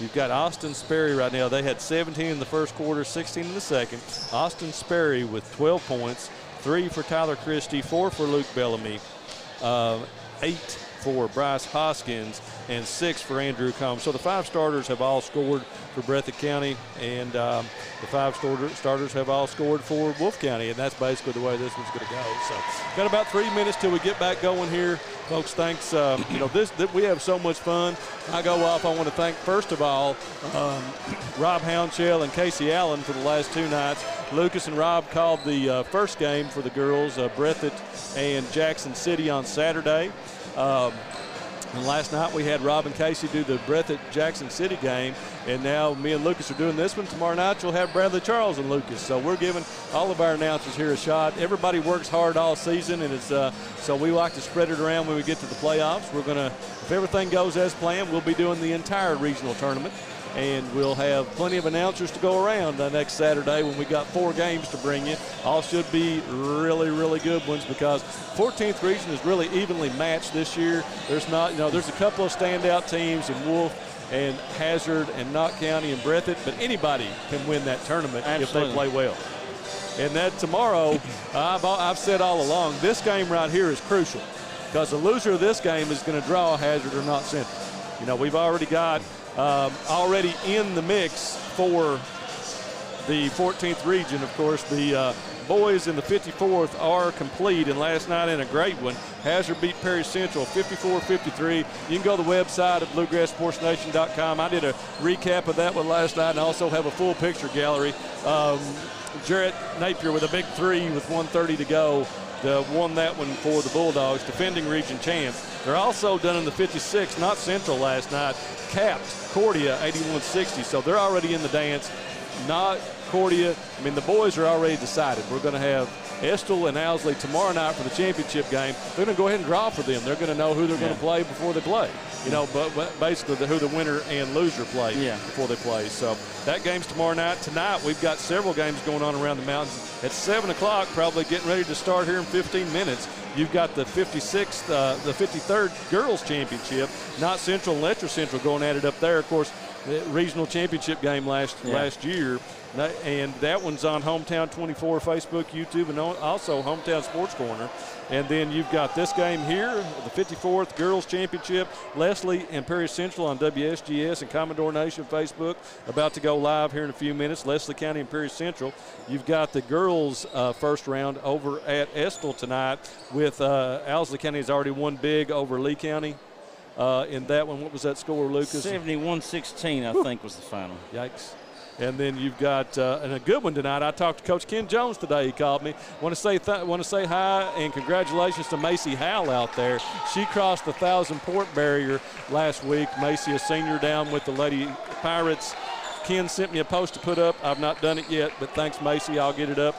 Speaker 1: you've got Austin Sperry right now. They had 17 in the first quarter, 16 in the second. Austin Sperry with 12 points, 3 for Tyler Christie, 4 for Luke Bellamy, 8 for Bryce Hoskins, and 6 for Andrew Combs. So the 5 starters have all scored for Breathitt County, and the 5 starters have all scored for Wolfe County, and that's basically the way this one's going to go. So got about 3 minutes till we get back going here. Folks, thanks. We have so much fun. I go off. I want to thank, first of all, Rob Houndshell and Casey Allen for the last 2 nights. Lucas and Rob called the first game for the girls, Breathitt and Jackson City on Saturday. And last night we had Rob and Casey do the Breathitt-Jackson City game, and now me and Lucas are doing this one. Tomorrow night you'll have Bradley Charles and Lucas. So we're giving all of our announcers here a shot. Everybody works hard all season, and it's so we like to spread it around when we get to the playoffs. We're gonna, if everything goes as planned, we'll be doing the entire regional tournament, and we'll have plenty of announcers to go around next Saturday when we got 4 games to bring you. All should be really, really good ones because 14th region is really evenly matched this year. There's not, there's a couple of standout teams in Wolfe and Hazard and Knott County and Breathitt, but anybody can win that tournament if they play well. And that tomorrow, I've said all along, this game right here is crucial because the loser of this game is going to draw Hazard or Knott Central. We've already got already in the mix for the 14th region. Of course, the boys in the 54th are complete, and last night in a great one, Hazard beat Perry Central 54-53. You can go to the website at bluegrasssportsnation.com. I did a recap of that one last night and also have a full picture gallery. Jarrett Napier with a big 3 with 1:30 to go. Won that one for the Bulldogs, defending region champs. They're also done in the 56, Knott Central last night, capped Cordia 81-60, so they're already in the dance. Not Cordia, the boys are already decided. We're going to have Estill and Owsley tomorrow night for the championship game. They're going to go ahead and draw for them. They're going to know who they're going to play before they play. But basically who the winner and loser play before they play. So that game's tomorrow night. Tonight we've got several games going on around the mountains. At 7 o'clock, probably getting ready to start here in 15 minutes. You've got the 56th, the 53rd Girls Championship. Knott Central and Letcher Central going at it up there. Of course, the regional championship game last year. And that one's on Hometown 24, Facebook, YouTube, and also Hometown Sports Corner. And then you've got this game here, the 54th Girls Championship, Leslie and Perry Central on WSGS and Commodore Nation Facebook, about to go live here in a few minutes, Leslie County and Perry Central. You've got the girls' first round over at Estill tonight with Owsley County has already won big over Lee County. In that one, what was that score, Lucas?
Speaker 3: 71-16, I think, was the final.
Speaker 1: Yikes. And then you've got and a good one tonight. I talked to Coach Ken Jones today. He called me. Want to say hi and congratulations to Macy Howell out there. She crossed the 1,000-point barrier last week. Macy, a senior, down with the Lady Pirates. Ken sent me a post to put up. I've not done it yet, but thanks, Macy. I'll get it up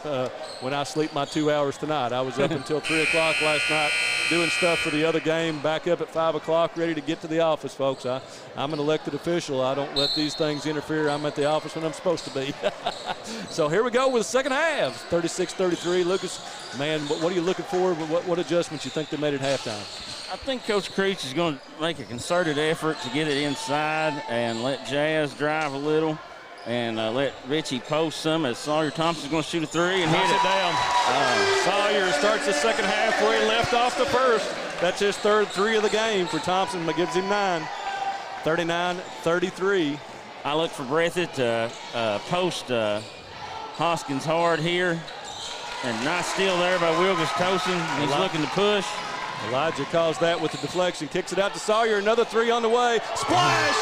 Speaker 1: when I sleep my 2 hours tonight. I was up until 3 o'clock last night doing stuff for the other game, back up at 5 o'clock, ready to get to the office, folks. I'm an elected official. I don't let these things interfere. I'm at the office when I'm supposed to be. So here we go with the second half, 36-33. Lucas, man, what are you looking for? What adjustments you think they made at halftime?
Speaker 3: I think Coach Creech is going to make a concerted effort to get it inside and let Jazz drive a little and let Ritchie post some as Sawyer Thompson's going to shoot a 3 and hit it
Speaker 1: down. Sawyer starts the second half where he left off the first. That's his third 3 of the game for Thompson, but gives him 9. 39-33.
Speaker 3: I look for Breathitt to post Hoskins hard here. And nice steal there by Wilgus Tosin. He's looking to push.
Speaker 1: Elijah calls that with the deflection, kicks it out to Sawyer, another 3 on the way, splash!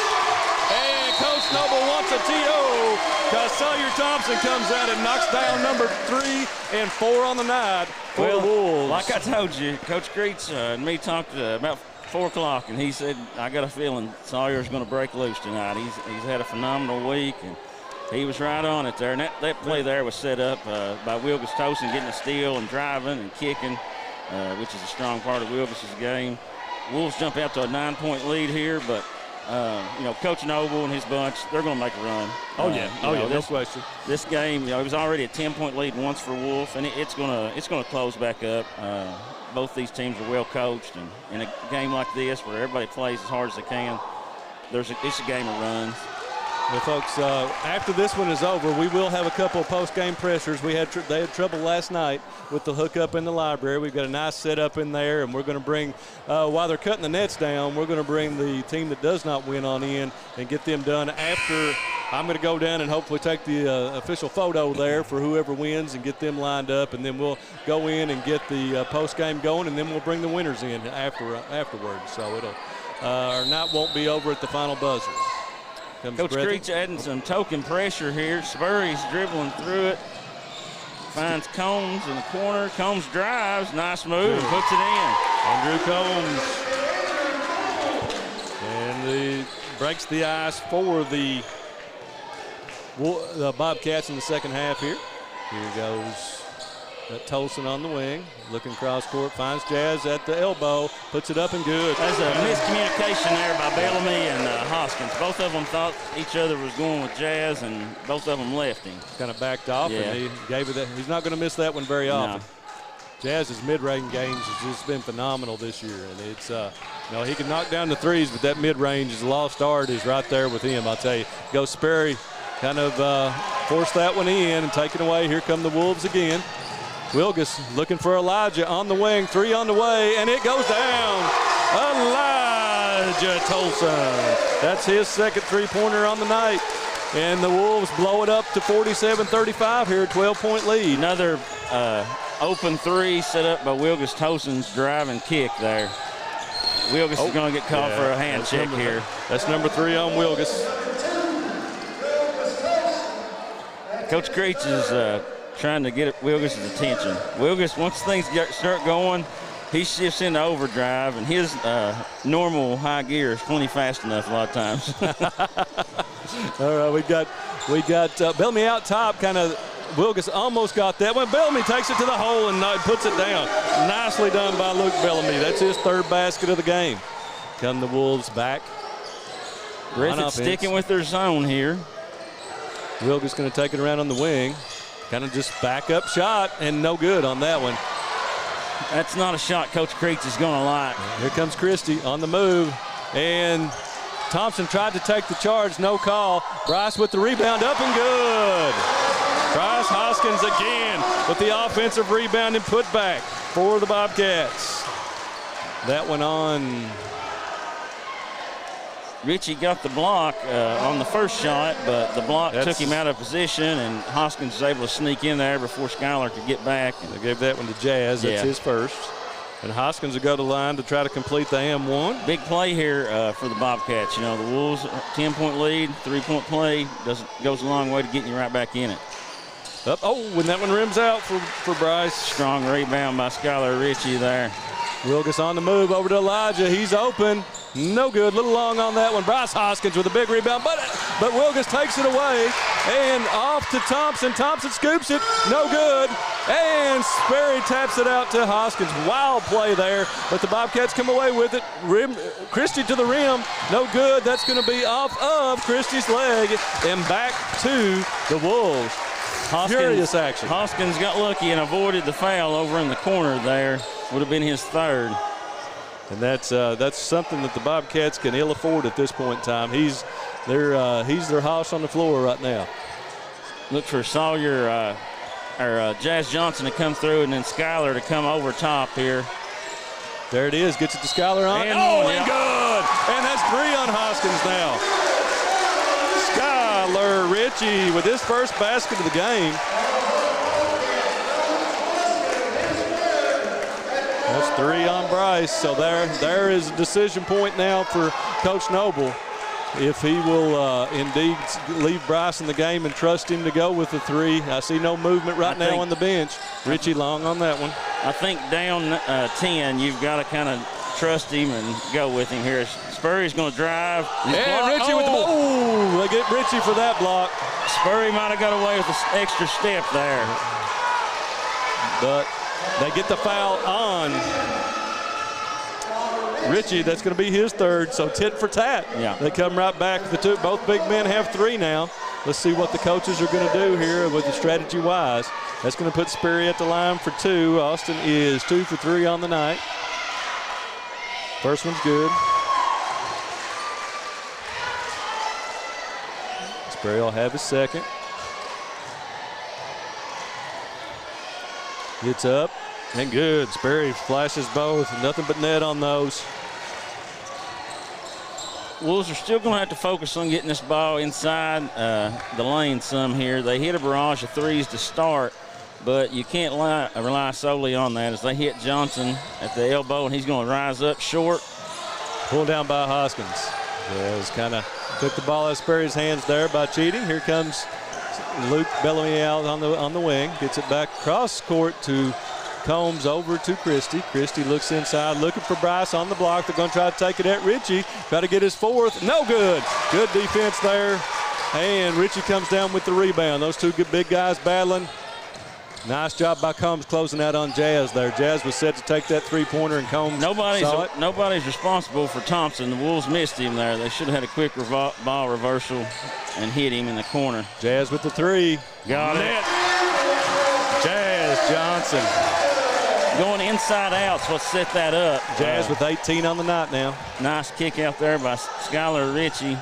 Speaker 1: And Coach Noble wants a TO because Sawyer Thompson comes out and knocks down number 3 and 4 on the night for the Wolves.
Speaker 3: Like I told you, Coach Creech and me talked about 4 o'clock, and he said, I got a feeling Sawyer's going to break loose tonight. He's had a phenomenal week, and he was right on it there. And that play there was set up by Wilgus Tosin getting a steal and driving and kicking. which is a strong part of Wilkes' game. Wolves jump out to a 9-point lead here, but Coach Noble and his bunch, they're going to make a run.
Speaker 1: No question.
Speaker 3: This game, it was already a 10-point lead once for Wolf, and it's going to close back up. Both these teams are well coached, and in a game like this where everybody plays as hard as they can, it's a game of runs.
Speaker 1: Well, folks, after this one is over, we will have a couple of post-game pressers. They had trouble last night with the hookup in the library. We've got a nice setup in there, and we're going to bring, while they're cutting the nets down, we're going to bring the team that does not win on in and get them done after. I'm going to go down and hopefully take the official photo there for whoever wins and get them lined up, and then we'll go in and get the post-game going, and then we'll bring the winners in afterwards. So our night won't be over at the final buzzer.
Speaker 3: Coach Creech adding some token pressure here. Spurry's dribbling through it. Finds Combs in the corner. Combs drives. Nice move and puts it in.
Speaker 1: Andrew Combs. And he breaks the ice for the Bobcats in the second half here. Here goes Tolson on the wing, looking cross court, finds Jazz at the elbow, puts it up and good.
Speaker 3: There's a miscommunication there by Bellamy and Hoskins. Both of them thought each other was going with Jazz, and both of them left him.
Speaker 1: Kind of backed off, and he gave it that. He's not going to miss that one very often.
Speaker 3: No.
Speaker 1: Jazz's mid-range games has just been phenomenal this year, and it's he can knock down the threes, but that mid-range is a lost art is right there with him. I'll tell you. Go Sperry, kind of forced that one in and taken away. Here come the Wolves again. Wilgus looking for Elijah on the wing, 3 on the way, and it goes down. Elijah Tolson. That's his second three-pointer on the night. And the Wolves blow it up to 47-35 here, 12-point lead.
Speaker 3: Another open three set up by Wilgus Tolson's drive and kick there. Wilgus is going to get called for a hand check here.
Speaker 1: That's number 3 on Wilgus.
Speaker 3: Coach Creech is trying to get Wilgus' attention. Wilgus, once things start going, he shifts into overdrive, and his normal high gear is plenty fast enough a lot of times.
Speaker 1: All right, we got Bellamy out top, kind of. Wilgus almost got that one. Bellamy takes it to the hole and puts it down. Nicely done by Luke Bellamy. That's his third basket of the game. Come the Wolves back.
Speaker 3: Breathitt sticking with their zone here.
Speaker 1: Wilgus going to take it around on the wing. Kind of just back up shot, and no good on that one.
Speaker 3: That's not a shot Coach Creech is going to like.
Speaker 1: Here comes Christie on the move, and Thompson tried to take the charge, no call. Bryce with the rebound, up and good. Bryce Hoskins again with the offensive rebound and put back for the Bobcats. That one on.
Speaker 3: Richie got the block on the first shot, but the block took him out of position, and Hoskins was able to sneak in there before Schuyler could get back.
Speaker 1: They gave that one to Jazz. That's his first. And Hoskins will go to the line to try to complete the M1.
Speaker 3: Big play here for the Bobcats. You know, the Wolves, 10-point lead, 3-point play, goes a long way to getting you right back in it.
Speaker 1: And that one rims out for Bryce.
Speaker 3: Strong rebound by Schuyler Richie there.
Speaker 1: Wilgus on the move over to Elijah. He's open. No good. A little long on that one. Bryce Hoskins with a big rebound, but Wilgus takes it away. And off to Thompson. Thompson scoops it. No good. And Sperry taps it out to Hoskins. Wild play there, but the Bobcats come away with it. Christie to the rim. No good. That's going to be off of Christie's leg and back to the Wolves. Furious action.
Speaker 3: Hoskins got lucky and avoided the foul over in the corner there. Would have been his third.
Speaker 1: And that's something that the Bobcats can ill afford at this point in time. He's their house on the floor right now.
Speaker 3: Look for Sawyer or Jazz Johnson to come through, and then Schuyler to come over top here.
Speaker 1: There it is. Gets it to Schuyler on.
Speaker 3: And
Speaker 1: good. And that's 3 on Hoskins now. Schuyler Richie with his first basket of the game. That's 3 on Bryce. So there is a decision point now for Coach Noble. If he will indeed leave Bryce in the game and trust him to go with the 3. I see no movement right now on the bench. Richie long on that one.
Speaker 3: I think down 10, you've got to kind of trust him and go with him here. Spurry's going to drive.
Speaker 1: Richie with the ball. They get Richie for that block.
Speaker 3: Spurry might have got away with an extra step there.
Speaker 1: But They get the foul on Richie. That's going to be his third, so tit for tat.
Speaker 3: Yeah.
Speaker 1: They come right back. Both big men have 3 now. Let's see what the coaches are going to do here with the strategy-wise. That's going to put Sperry at the line for 2. Austin is 2 for 3 on the night. First one's good. Sperry will have his second. Gets up and good. Sperry flashes both. Nothing but net on those.
Speaker 3: Wolves are still going to have to focus on getting this ball inside the lane some here. They hit a barrage of threes to start, but you can't rely solely on that as they hit Johnson at the elbow, and he's going to rise up short.
Speaker 1: Pulled down by Hoskins. Jazz kind of took the ball out of Sperry's hands there by cheating. Here comes Luke Bellamy out on the wing. Gets it back across court to Combs over to Christie. Christie looks inside, looking for Bryce on the block. They're going to try to take it at Richie. Try to get his 4th. No good. Good defense there. And Richie comes down with the rebound. Those 2 good big guys battling. Nice job by Combs closing out on Jazz there. Jazz was set to take that 3-pointer, and Combs saw it.
Speaker 3: Nobody's responsible for Thompson. The Wolves missed him there. They should have had a quick ball reversal and hit him in the corner.
Speaker 1: Jazz with the 3.
Speaker 3: Got it.
Speaker 1: Jazz Johnson.
Speaker 3: Going inside out's what set that up.
Speaker 1: Jazz with 18 on the night now.
Speaker 3: Nice kick out there by Skylar Ritchie.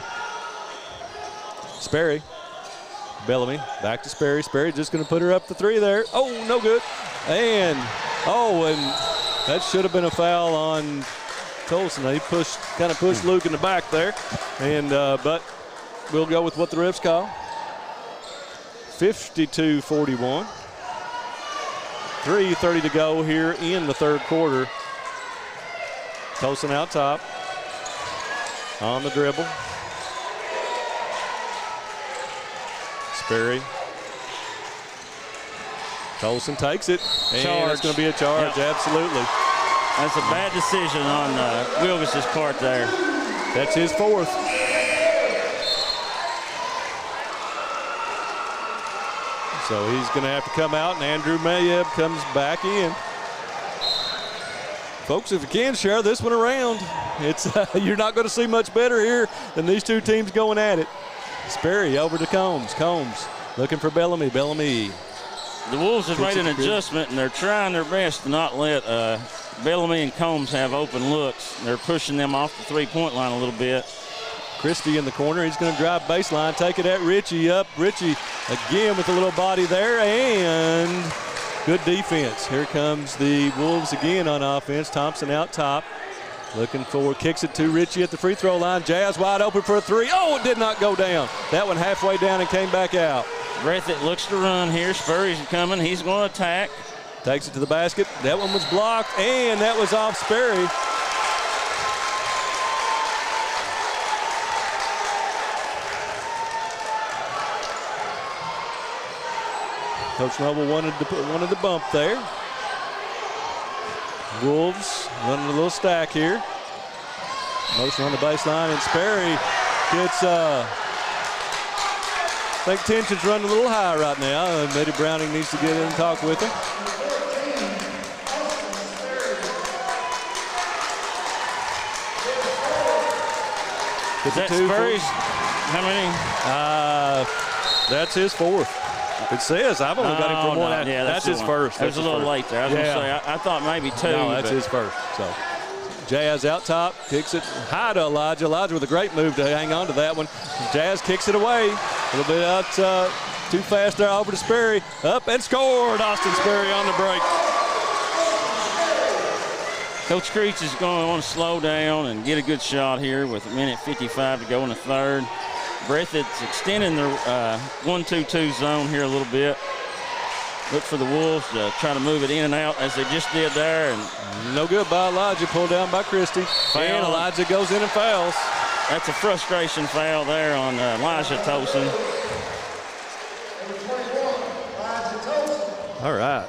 Speaker 1: Sperry. Bellamy back to Sperry. Sperry just going to put her up the 3 there. Oh, no good. And that should have been a foul on Tolson. He kind of pushed Luke in the back there. And but we'll go with what the refs call. 52-41. 3:30 to go here in the third quarter. Tolson out top. On the dribble. Sperry. Tolson takes it. And it's going to be a charge, yep. Absolutely.
Speaker 3: That's a bad decision on Wilgus' part there.
Speaker 1: That's his 4th. So he's going to have to come out, and Andrew Mayeb comes back in. Folks, if you can, share this one around. It's you're not going to see much better here than these 2 teams going at it. Sperry over to Combs. Combs looking for Bellamy. Bellamy.
Speaker 3: The Wolves have made an adjustment, and they're trying their best to not let Bellamy and Combs have open looks. They're pushing them off the 3-point line a little bit.
Speaker 1: Christie in the corner. He's going to drive baseline, take it at Ritchie up. Ritchie again with a little body there, and good defense. Here comes the Wolves again on offense. Thompson out top. Looking for, kicks it to Ritchie at the free throw line. Jazz wide open for a 3. Oh, it did not go down. That one halfway down and came back out.
Speaker 3: Breathitt looks to run here. Spurry's coming. He's going to attack.
Speaker 1: Takes it to the basket. That one was blocked, and that was off Sperry. Coach Noble wanted the bump there. Wolves running a little stack here. Motion on the baseline, and Sperry gets, I think tension's running a little high right now, and Eddie Browning needs to get in and talk with him.
Speaker 3: Is that Sperry's? How many?
Speaker 1: That's his 4th. It says I've only got him for one.
Speaker 3: Yeah,
Speaker 1: that's his first.
Speaker 3: That was a little late there. I was going to say, I thought maybe 2.
Speaker 1: No, that's his first. So Jazz out top, kicks it high to Elijah. Elijah with a great move to hang on to that one. Jazz kicks it away. A little bit out too fast there over to Sperry. Up and scored. Austin Sperry on the break.
Speaker 3: Coach Creech is going to want to slow down and get a good shot here with 1:55 to go in the third. Breathitt's extending their 1-2-2 zone here a little bit. Look for the Wolves to try to move it in and out as they just did there. And
Speaker 1: no good by Elijah, pulled down by Christie. And Elijah goes in and fouls.
Speaker 3: That's a frustration foul there on Elijah Tolson.
Speaker 1: All right.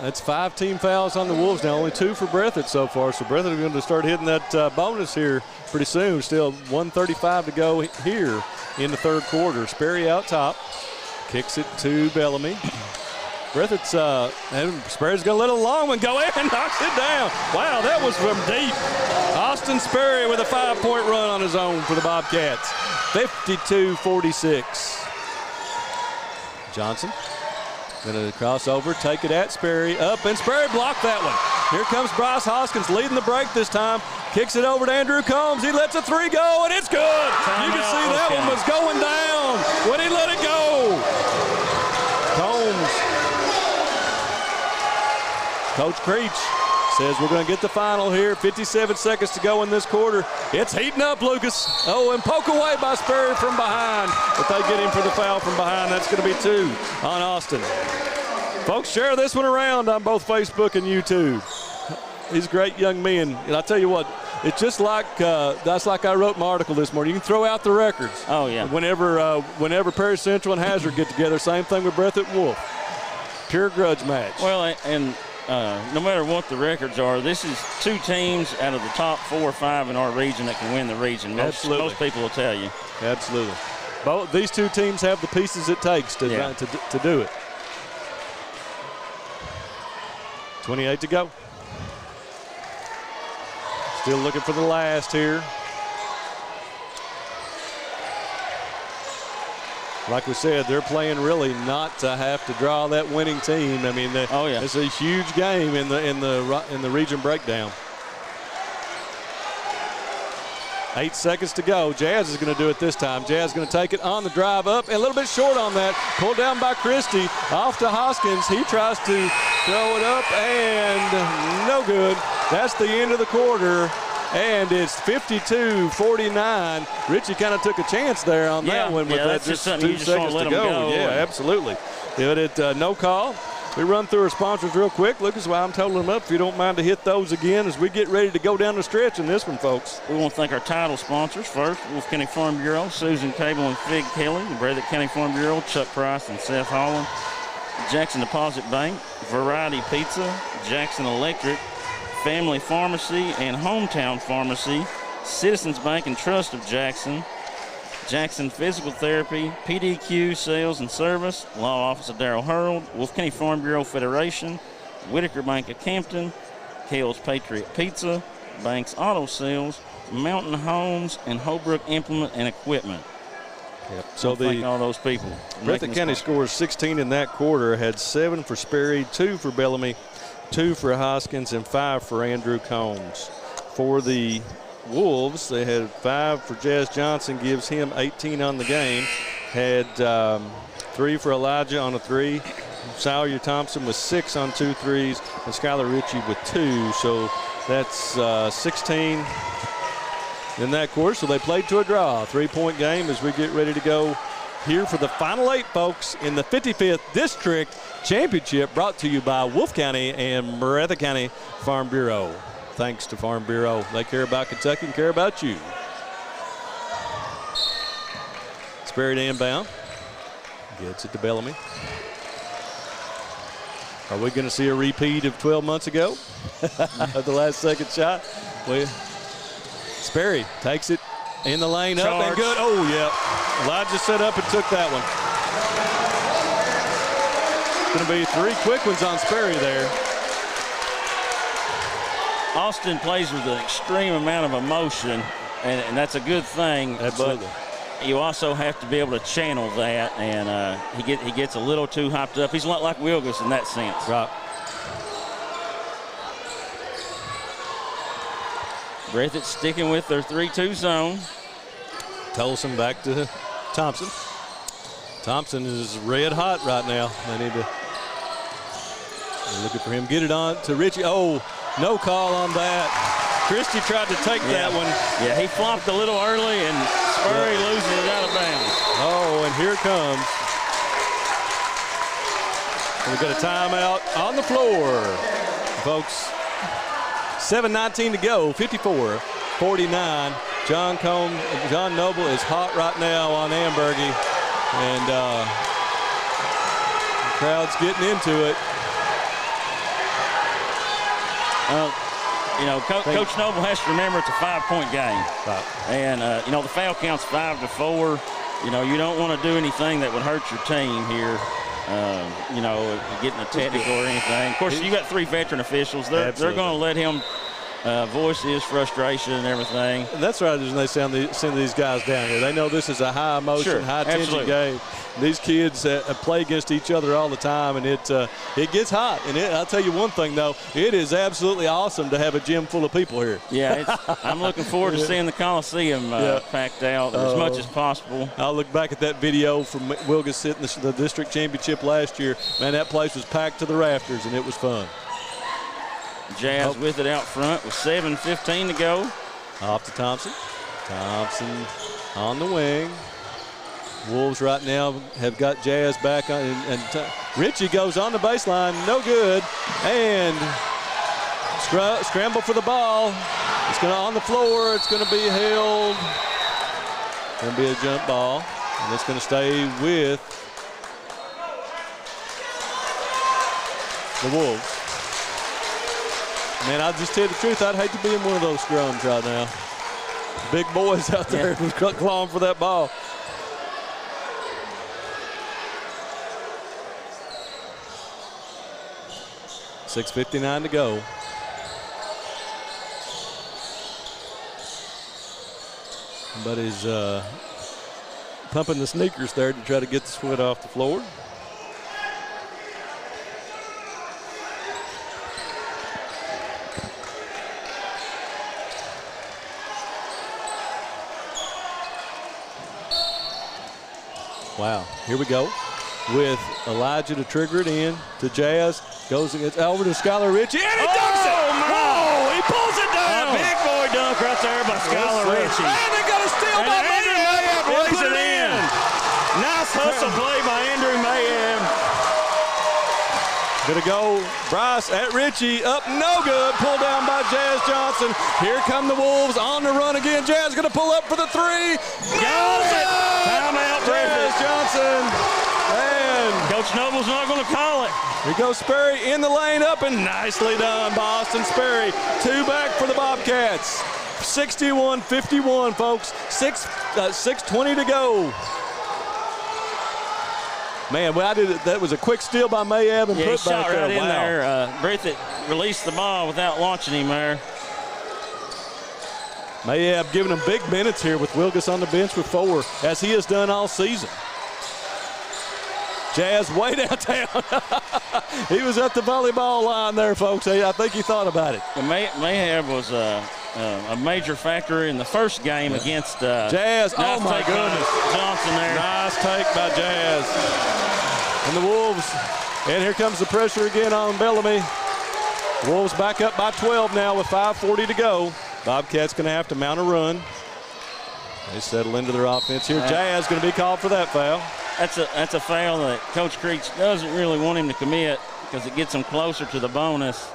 Speaker 1: That's 5 team fouls on the Wolves now, only 2 for Breathitt so far. So Breathitt are going to start hitting that bonus here pretty soon. Still 1:35 to go here in the third quarter. Sperry out top, kicks it to Bellamy. Breathitt's Sperry's going to let a long one go in and knocks it down. Wow, that was from deep. Austin Sperry with a 5-point run on his own for the Bobcats. 52-46. Johnson going to cross over, take it at Sperry, up, and Sperry blocked that one. Here comes Bryce Hoskins leading the break this time. Kicks it over to Andrew Combs. He lets a 3 go, and it's good. You can see that one was going down when he let it go. Combs. Coach Creech says we're going to get the final here. 57 seconds to go in this quarter. It's heating up, Lucas. Oh, and poke away by Sperry from behind. But they get him for the foul from behind. That's going to be 2 on Austin. Folks, share this one around on both Facebook and YouTube. These great young men. And I tell you what, it's just like that's like I wrote my article this morning. You can throw out the records.
Speaker 3: Oh, yeah.
Speaker 1: Whenever Perry Central and Hazard get together, same thing with Breathitt and Wolfe. Pure grudge match.
Speaker 3: Well, and no matter what the records are, this is 2 teams out of the top 4 or 5 in our region that can win the region. Most people will tell you.
Speaker 1: Absolutely. Both these 2 teams have the pieces it takes to do it. 28 to go. Still looking for the last here. Like we said, they're playing really not to have to draw that winning team. I mean, it's a huge game in the region breakdown. 8 seconds to go. Jazz is going to do it this time. Jazz is going to take it on the drive up, and a little bit short on that. Pulled down by Christie. Off to Hoskins. He tries to throw it up, and no good. That's the end of the quarter. And it's 52-49. Richie kind of took a chance there on that one with that just 2 seconds to go. Yeah, absolutely. No call. We run through our sponsors real quick. Lucas, while I'm totaling them up, if you don't mind to hit those again as we get ready to go down the stretch in this one, folks.
Speaker 3: We want to thank our title sponsors. First, Wolfe County Farm Bureau, Susan Cable and Fig Kelly, the Breathitt County Farm Bureau, Chuck Price and Seth Holland, Jackson Deposit Bank, Variety Pizza, Jackson Electric, Family Pharmacy and Hometown Pharmacy, Citizens Bank and Trust of Jackson, Jackson Physical Therapy, PDQ Sales and Service, Law Office of Darrell Hurld, Wolfe County Farm Bureau Federation, Whitaker Bank of Campton, Kale's Patriot Pizza, Banks Auto Sales, Mountain Homes, and Holbrook Implement and Equipment.
Speaker 1: Yep. So
Speaker 3: thank all those people.
Speaker 1: Breathitt County scores 16 in that quarter, had 7 for Sperry, 2 for Bellamy, 2 for Hoskins, and 5 for Andrew Combs. For the Wolves, they had 5 for Jazz Johnson, gives him 18 on the game. Had 3 for Elijah on a 3. Sawyer Thompson with 6 on 2 threes, and Skylar Ritchie with 2. So that's 16 in that quarter. So they played to a draw. 3-point game as we get ready to go here for the final 8, folks, in the 55th District Championship, brought to you by Wolfe County and Breathitt County Farm Bureau. Thanks to Farm Bureau. They care about Kentucky and care about you. Sperry to inbound. Gets it to Bellamy. Are we going to see a repeat of 12 months ago? The last second shot. Sperry takes it in the lane, up and good. Oh, yeah. Elijah set up and took that one. Going to be 3 quick ones on Sperry there.
Speaker 3: Austin plays with an extreme amount of emotion, and that's a good thing.
Speaker 1: Absolutely.
Speaker 3: But you also have to be able to channel that, and he gets a little too hopped up. He's a lot like Wilgus in that sense.
Speaker 1: Right.
Speaker 3: Breathitt sticking with their 3-2 zone.
Speaker 1: Tolson back to Thompson. Thompson is red hot right now. They need to. They're looking for him. Get it on to Ritchie. Oh, no call on that. Christie tried to take that one.
Speaker 3: Yeah, he flopped a little early, and Sperry loses it out of bounds.
Speaker 1: Oh, and here it comes. We've got a timeout on the floor, folks. 7:19 to go, 54-49. John Noble is hot right now on Ambergy, and the crowd's getting into it.
Speaker 3: Coach Noble has to remember it's a 5-point game.
Speaker 1: Right.
Speaker 3: And, the foul count's 5-4. You don't want to do anything that would hurt your team here. you know, getting a technical or anything. Of course, you got 3 veteran officials. They're going to let him voice his frustration and everything.
Speaker 1: That's right. They send these guys down here. They know this is a high emotion, high tension game. These kids play against each other all the time, and it gets hot. And I'll tell you one thing though, it is absolutely awesome to have a gym full of people here.
Speaker 3: Yeah, I'm looking forward to seeing the Coliseum packed out as much as possible.
Speaker 1: I'll look back at that video from Wilgus hitting the district championship last year. Man, that place was packed to the rafters, and it was fun.
Speaker 3: Jazz with it out front with 7:15 to go.
Speaker 1: Off to Thompson. Thompson on the wing. Wolves right now have got Jazz back on, and Ritchie goes on the baseline, no good, and scramble for the ball. It's going to on the floor. It's going to be held. Going to be a jump ball, and it's going to stay with the Wolves. Man, I'll just tell you the truth, I'd hate to be in one of those scrums right now. Big boys out there clawing for that ball. .6:59 to go. But he's pumping the sneakers there to try to get the sweat off the floor. Wow, here we go with Elijah to trigger it in to Jazz. Goes against over to Skylar Ritchie, and he dunks it! Whoa, he pulls it down!
Speaker 3: A big boy dunk right there by Skylar Ritchie.
Speaker 1: And they got a steal by Mayhem.
Speaker 3: Lays it in. Nice hustle play by Andrew Mayhem.
Speaker 1: Gonna go Bryce at Ritchie, up no good, pulled down by Jazz Johnson. Here come the Wolves on the run again. Jazz gonna pull up for the 3.
Speaker 3: Got it! Timeout,
Speaker 1: Jazz Johnson. And
Speaker 3: Coach Noble's not gonna call it.
Speaker 1: Here goes Sperry in the lane up, and nicely done, Boston Sperry. 2 back for the Bobcats. 61-51, folks. 6:20 to go. Man, well, that was a quick steal by Mayab and put
Speaker 3: shot
Speaker 1: back
Speaker 3: right
Speaker 1: there.
Speaker 3: in there. Breathitt released the ball without launching him there.
Speaker 1: Mayab giving him big minutes here with Wilgus on the bench with 4, as he has done all season. Jazz way downtown. He was at the volleyball line there, folks. I think he thought about it.
Speaker 3: Mayhem was a major factor in the first game against
Speaker 1: Jazz.
Speaker 3: Nice
Speaker 1: Oh, my goodness.
Speaker 3: Johnson there.
Speaker 1: Nice take by Jazz. And the Wolves, and here comes the pressure again on Bellamy. Wolves back up by 12 now with 5:40 to go. Bobcats going to have to mount a run. They settle into their offense here. Jazz going to be called for that foul.
Speaker 3: That's a foul that Coach Creech doesn't really want him to commit because it gets him closer to the bonus.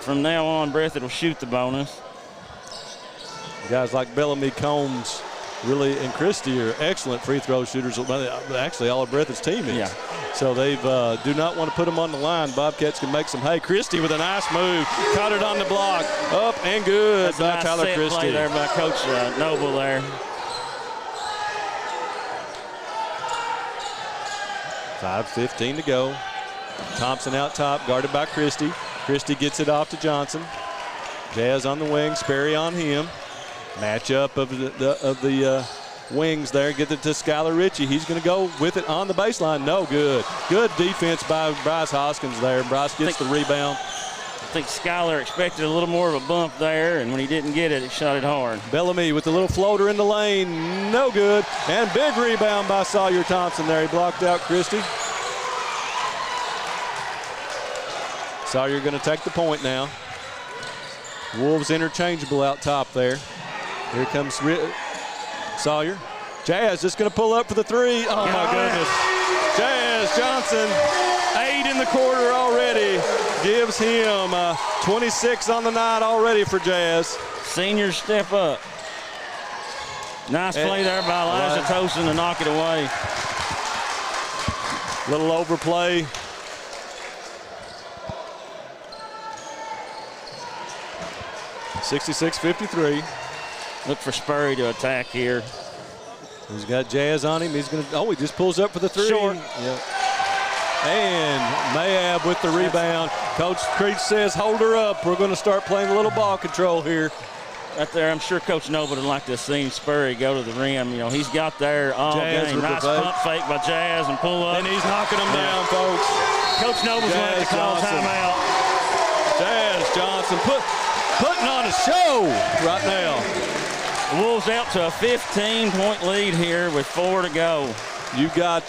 Speaker 3: From now on, Breathitt will shoot the bonus.
Speaker 1: Guys like Bellamy, Combs, really, and Christie are excellent free throw shooters. Actually, all of Breathitt's teammates.
Speaker 3: Yeah.
Speaker 1: So they do not want to put them on the line. Bobcats can make some hay. Christie with a nice move. Caught it on the block. Up and good by
Speaker 3: nice
Speaker 1: Tyler Christie.
Speaker 3: Play there by Coach Noble there.
Speaker 1: 5:15 to go. Thompson out top, guarded by Christie. Christie gets it off to Johnson. Jazz on the wing, Sperry on him. Matchup of the wings there. Get it to Skylar Ritchie. He's going to go with it on the baseline. No good. Good defense by Bryce Hoskins there. Bryce gets the rebound.
Speaker 3: I think Skylar expected a little more of a bump there, and when he didn't get it, he shot it hard.
Speaker 1: Bellamy with the little floater in the lane. No good. And big rebound by Sawyer Thompson there. He blocked out Christie. Sawyer going to take the point now. Wolves interchangeable out top there. Here comes Sawyer. Jazz just going to pull up for the 3. Oh, my goodness. Jazz Johnson, 8 in the quarter already. Gives him 26 on the night already for Jazz.
Speaker 3: Seniors step up. Nice play there by Elijah Tosin to knock it away.
Speaker 1: Little overplay. .66-53.
Speaker 3: Look for Spurry to attack here.
Speaker 1: He's got Jazz on him. He's going to, he just pulls up for the 3.
Speaker 3: Short.
Speaker 1: Yep. And Mayab with the rebound. Coach Creech says, hold her up. We're going to start playing a little ball control here.
Speaker 3: Right there, I'm sure Coach Noble would like to have seen Spurry go to the rim. You know, he's got there all
Speaker 1: Jazz
Speaker 3: game. Nice pump fake by Jazz and pull up.
Speaker 1: And he's knocking them down, folks.
Speaker 3: Coach Noble's going to have to call timeout.
Speaker 1: Jazz Johnson putting on a show right now.
Speaker 3: The Wolves out to a 15-point lead here with 4 to go.
Speaker 1: You got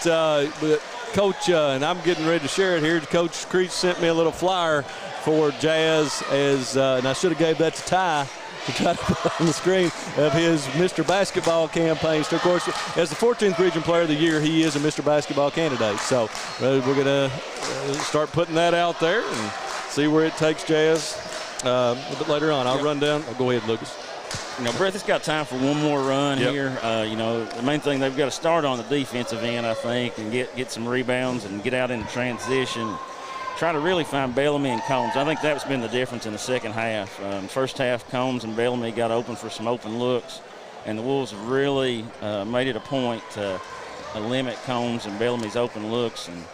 Speaker 1: Coach, and I'm getting ready to share it here. Coach Creech sent me a little flyer for Jazz, and I should have gave that to Ty to try to put on the screen of his Mr. Basketball campaign. So, of course, as the 14th Region Player of the Year, he is a Mr. Basketball candidate. So we're going to start putting that out there and see where it takes Jazz a bit later on. I'll run down. Go ahead, Lucas.
Speaker 3: You know, Breathitt's got time for one more run here. You know, the main thing they've got to start on the defensive end, I think, and get some rebounds and get out into transition. Try to really find Bellamy and Combs. I think that's been the difference in the second half. First half, Combs and Bellamy got open for some open looks, and the Wolves really made it a point to limit Combs and Bellamy's open looks. And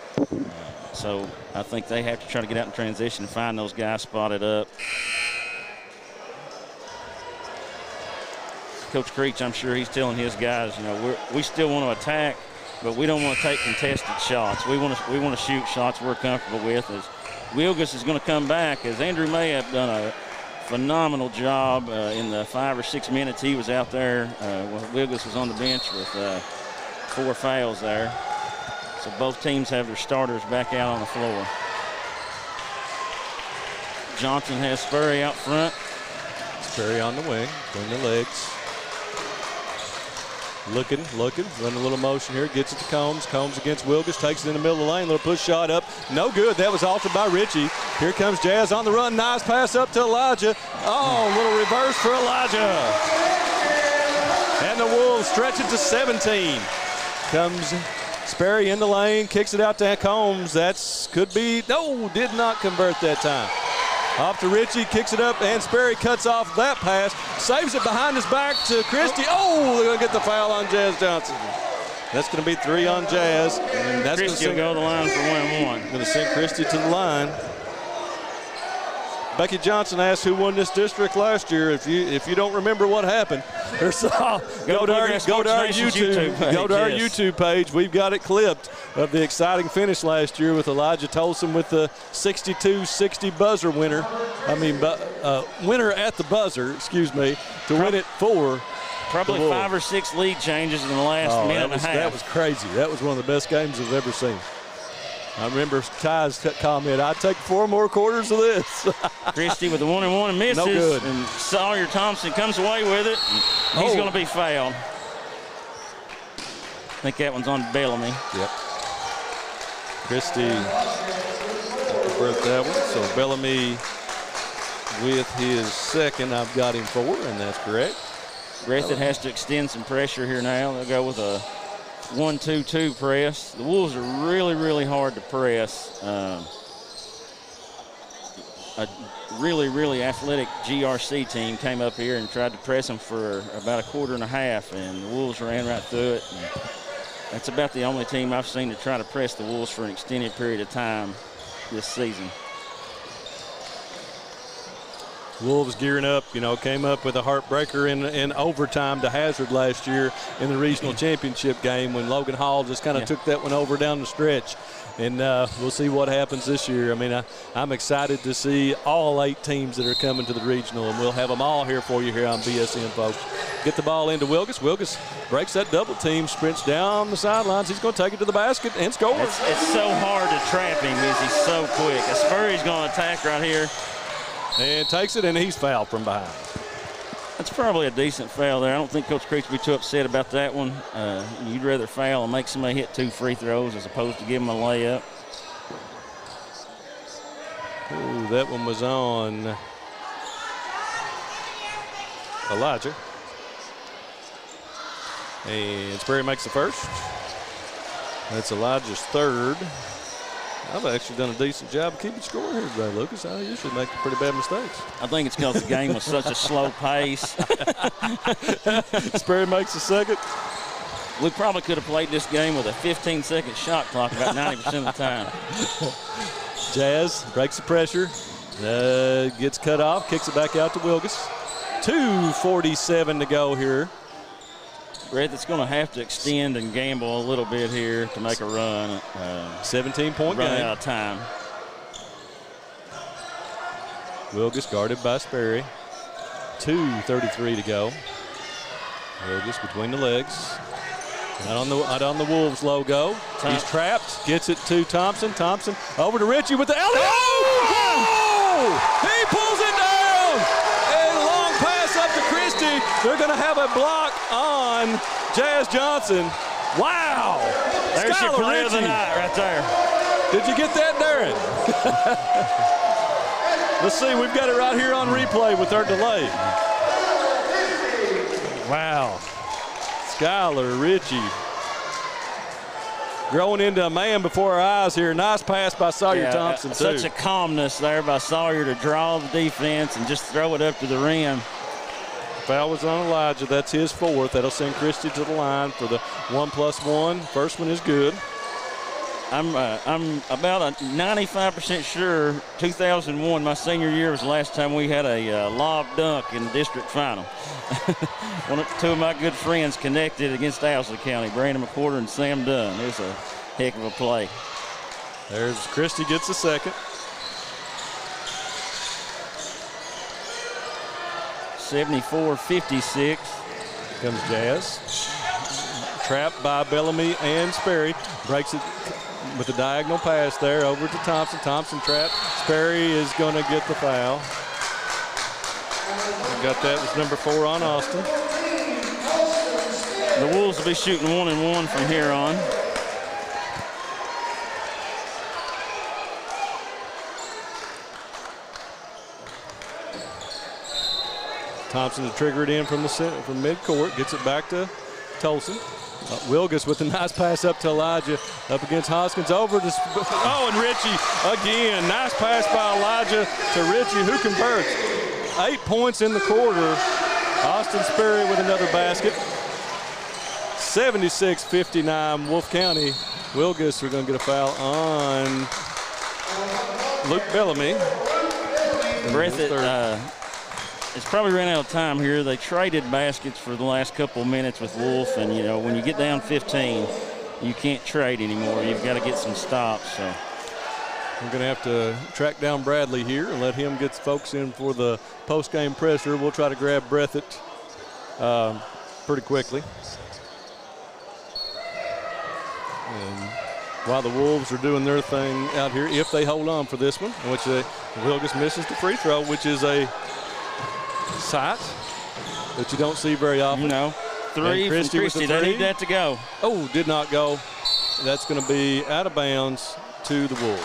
Speaker 3: so I think they have to try to get out in transition and find those guys spotted up. Coach Creech, I'm sure he's telling his guys, you know, we still want to attack, but we don't want to take contested shots. We want to shoot shots we're comfortable with. As Wilgus is going to come back, as Andrew Mayab done a phenomenal job in the 5 or 6 minutes he was out there. Wilgus was on the bench with 4 fouls there. So both teams have their starters back out on the floor. Johnson has Spurry out front.
Speaker 1: Spurry on the wing, between the legs. Looking, running a little motion here, gets it to Combs. Combs against Wilgus, takes it in the middle of the lane, little push shot up. No good, that was altered by Ritchie. Here comes Jazz on the run, nice pass up to Elijah. Oh, little reverse for Elijah. And the Wolves stretch it to 17. Comes Sperry in the lane, kicks it out to Combs. Did not convert that time. Off to Ritchie, kicks it up, and Sperry cuts off that pass. Saves it behind his back to Christie. Oh, they're going to get the foul on Jazz Johnson. That's going to be 3 on Jazz. And that's
Speaker 3: Christie will go to the line for 1-1.
Speaker 1: Going to send Christie to the line. Becky Johnson asked who won this district last year. If you don't remember what happened, go to our YouTube page. We've got it clipped of the exciting finish last year with Elijah Tolson with the 62-60 buzzer winner. Winner at the buzzer, to win it for
Speaker 3: probably 5 or 6 lead changes in the last minute and a half.
Speaker 1: That was crazy. That was one of the best games I've ever seen. I remember Ty's comment, I'd take 4 more quarters of this.
Speaker 3: Christie with the 1-and-1 and misses.
Speaker 1: No good.
Speaker 3: And Sawyer Thompson comes away with it. He's going to be fouled. I think that one's on Bellamy.
Speaker 1: Yep. Christie convert that one. So Bellamy with his second. I've got him 4, and that's correct.
Speaker 3: Breathitt has to extend some pressure here now. They'll go with a 1-2-2 press. The Wolves are really, really hard to press. A really, really athletic GRC team came up here and tried to press them for about a quarter and a half, and the Wolves ran right through it. And that's about the only team I've seen to try to press the Wolves for an extended period of time this season.
Speaker 1: Wolves gearing up, came up with a heartbreaker in overtime to Hazard last year in the regional championship game when Logan Hall just kind of took that one over down the stretch. And we'll see what happens this year. I'm excited to see all 8 teams that are coming to the regional, and we'll have them all here for you here on BSN, folks. Get the ball into Wilgus. Wilgus breaks that double team, sprints down the sidelines. He's going to take it to the basket and score.
Speaker 3: It's so hard to trap him because he's so quick. Spurry's going to attack right here.
Speaker 1: And takes it, and he's fouled from behind.
Speaker 3: That's probably a decent foul there. I don't think Coach Creech will be too upset about that one. You'd rather foul and make somebody hit 2 free throws as opposed to give them a layup.
Speaker 1: Ooh, that one was on Elijah. And Sperry makes the first. That's Elijah's 3rd. I've actually done a decent job of keeping score here today, Lucas. I usually make pretty bad mistakes.
Speaker 3: I think it's because the game was such a slow pace.
Speaker 1: Sperry makes the second.
Speaker 3: We probably could have played this game with a 15-second shot clock about 90% of the time.
Speaker 1: Jazz breaks the pressure, gets cut off, kicks it back out to Wilgus. 2:47 to go here.
Speaker 3: Breathitt's going to have to extend and gamble a little bit here to make a run.
Speaker 1: 17-point game.
Speaker 3: Run out of time.
Speaker 1: Wilgus guarded by Sperry. 2:33 to go. Wilgus between the legs. Out on the Wolves logo. He's trapped. Gets it to Thompson. Thompson over to Ritchie with the alley. Oh! He pulls it down. And a long pass up to Christie. They're going to have a block on Jazz Johnson. Wow.
Speaker 3: There's your play of the
Speaker 1: Ritchie.
Speaker 3: night right there.
Speaker 1: Did you get that, Darren? Let's see. We've got it right here on replay with our delay. Wow. Skylar Ritchie growing into a man before our eyes here. Nice pass by Sawyer Thompson, too.
Speaker 3: Such a calmness there by Sawyer to draw the defense and just throw it up to the rim.
Speaker 1: Foul was on Elijah. That's his fourth. That'll send Christie to the line for the 1+1. First one is good.
Speaker 3: I'm about 95% sure 2001, my senior year, was the last time we had a lob dunk in the district final. Two of my good friends connected against Owsley County, Brandon McWhorter and Sam Dunn. It was a heck of a play.
Speaker 1: There's Christie gets the second.
Speaker 3: 74-56.
Speaker 1: Comes Jazz. Trapped by Bellamy and Sperry. Breaks it with a diagonal pass there over to Thompson. Thompson trapped. Sperry is going to get the foul. Got that. It's number 4 on Austin.
Speaker 3: The Wolves will be shooting 1-1 from here on.
Speaker 1: Thompson to trigger it in from midcourt. Gets it back to Tolson. Wilgus with a nice pass up to Elijah. Up against Hoskins. Over to and Ritchie again. Nice pass by Elijah to Ritchie, who converts. 8 points in the quarter. Austin Sperry with another basket. 76-59 Wolfe County. Wilgus are going to get a foul on Luke Bellamy.
Speaker 3: Breathitt, it's probably ran out of time here. They traded baskets for the last couple of minutes with Wolfe, and, you know, when you get down 15, you can't trade anymore. You've got to get some stops. So
Speaker 1: we're going to have to track down Bradley here and let him get folks in for the post-game pressure. We'll try to grab Breathitt pretty quickly. And while the Wolves are doing their thing out here, if they hold on for this one, which Wilgus misses the free throw, which is a sight that you don't see very often.
Speaker 3: No. Three from Christie. They need that to go.
Speaker 1: Oh, did not go. That's going to be out of bounds to the Wolves.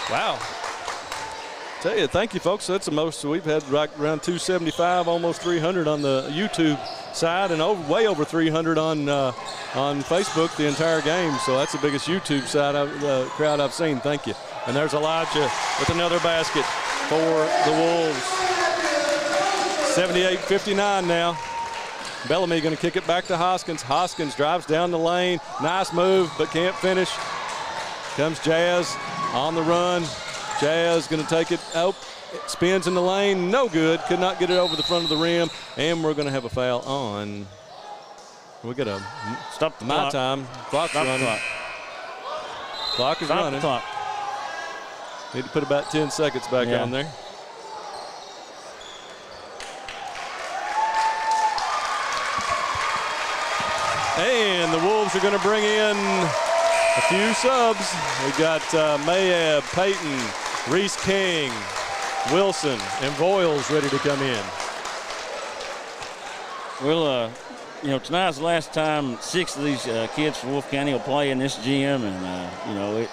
Speaker 1: Wow. Tell you, thank you, folks. That's the most we've had, right around 275, almost 300 on the YouTube side, and way over 300 on Facebook the entire game. So that's the biggest YouTube side crowd I've seen. Thank you. And there's Elijah with another basket for the Wolves. 78-59 now. Bellamy going to kick it back to Hoskins. Hoskins drives down the lane. Nice move, but can't finish. Comes Jazz on the run. Jazz going to take it out. It spins in the lane. No good. Could not get it over the front of the rim. And we're going to have a foul on. We got a
Speaker 3: stop the
Speaker 1: my
Speaker 3: clock.
Speaker 1: time. Clock's
Speaker 3: Stop
Speaker 1: running.
Speaker 3: the clock.
Speaker 1: Clock is
Speaker 3: Stop
Speaker 1: running.
Speaker 3: the clock.
Speaker 1: Need to put about 10 seconds back on there. And the Wolves are going to bring in a few subs. We got Mayab, Payton, Reese King, Wilson, and Voiles ready to come in.
Speaker 3: Well, you know, tonight's the last time 6 of these kids from Wolfe County will play in this gym, and you know,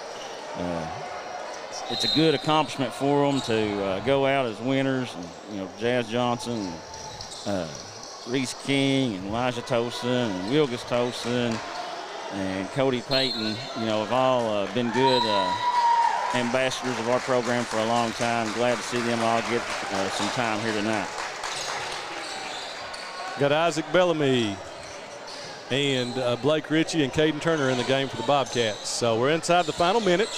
Speaker 3: it's a good accomplishment for them to go out as winners. And, you know, Jazz Johnson, Reese King, and Elijah Tosin, and Wilgus Tosin, and Cody Payton, you know, have all been good ambassadors of our program for a long time. Glad to see them all get some time here tonight.
Speaker 1: Got Isaac Bellamy and Blake Ritchie and Caden Turner in the game for the Bobcats. So we're inside the final minute.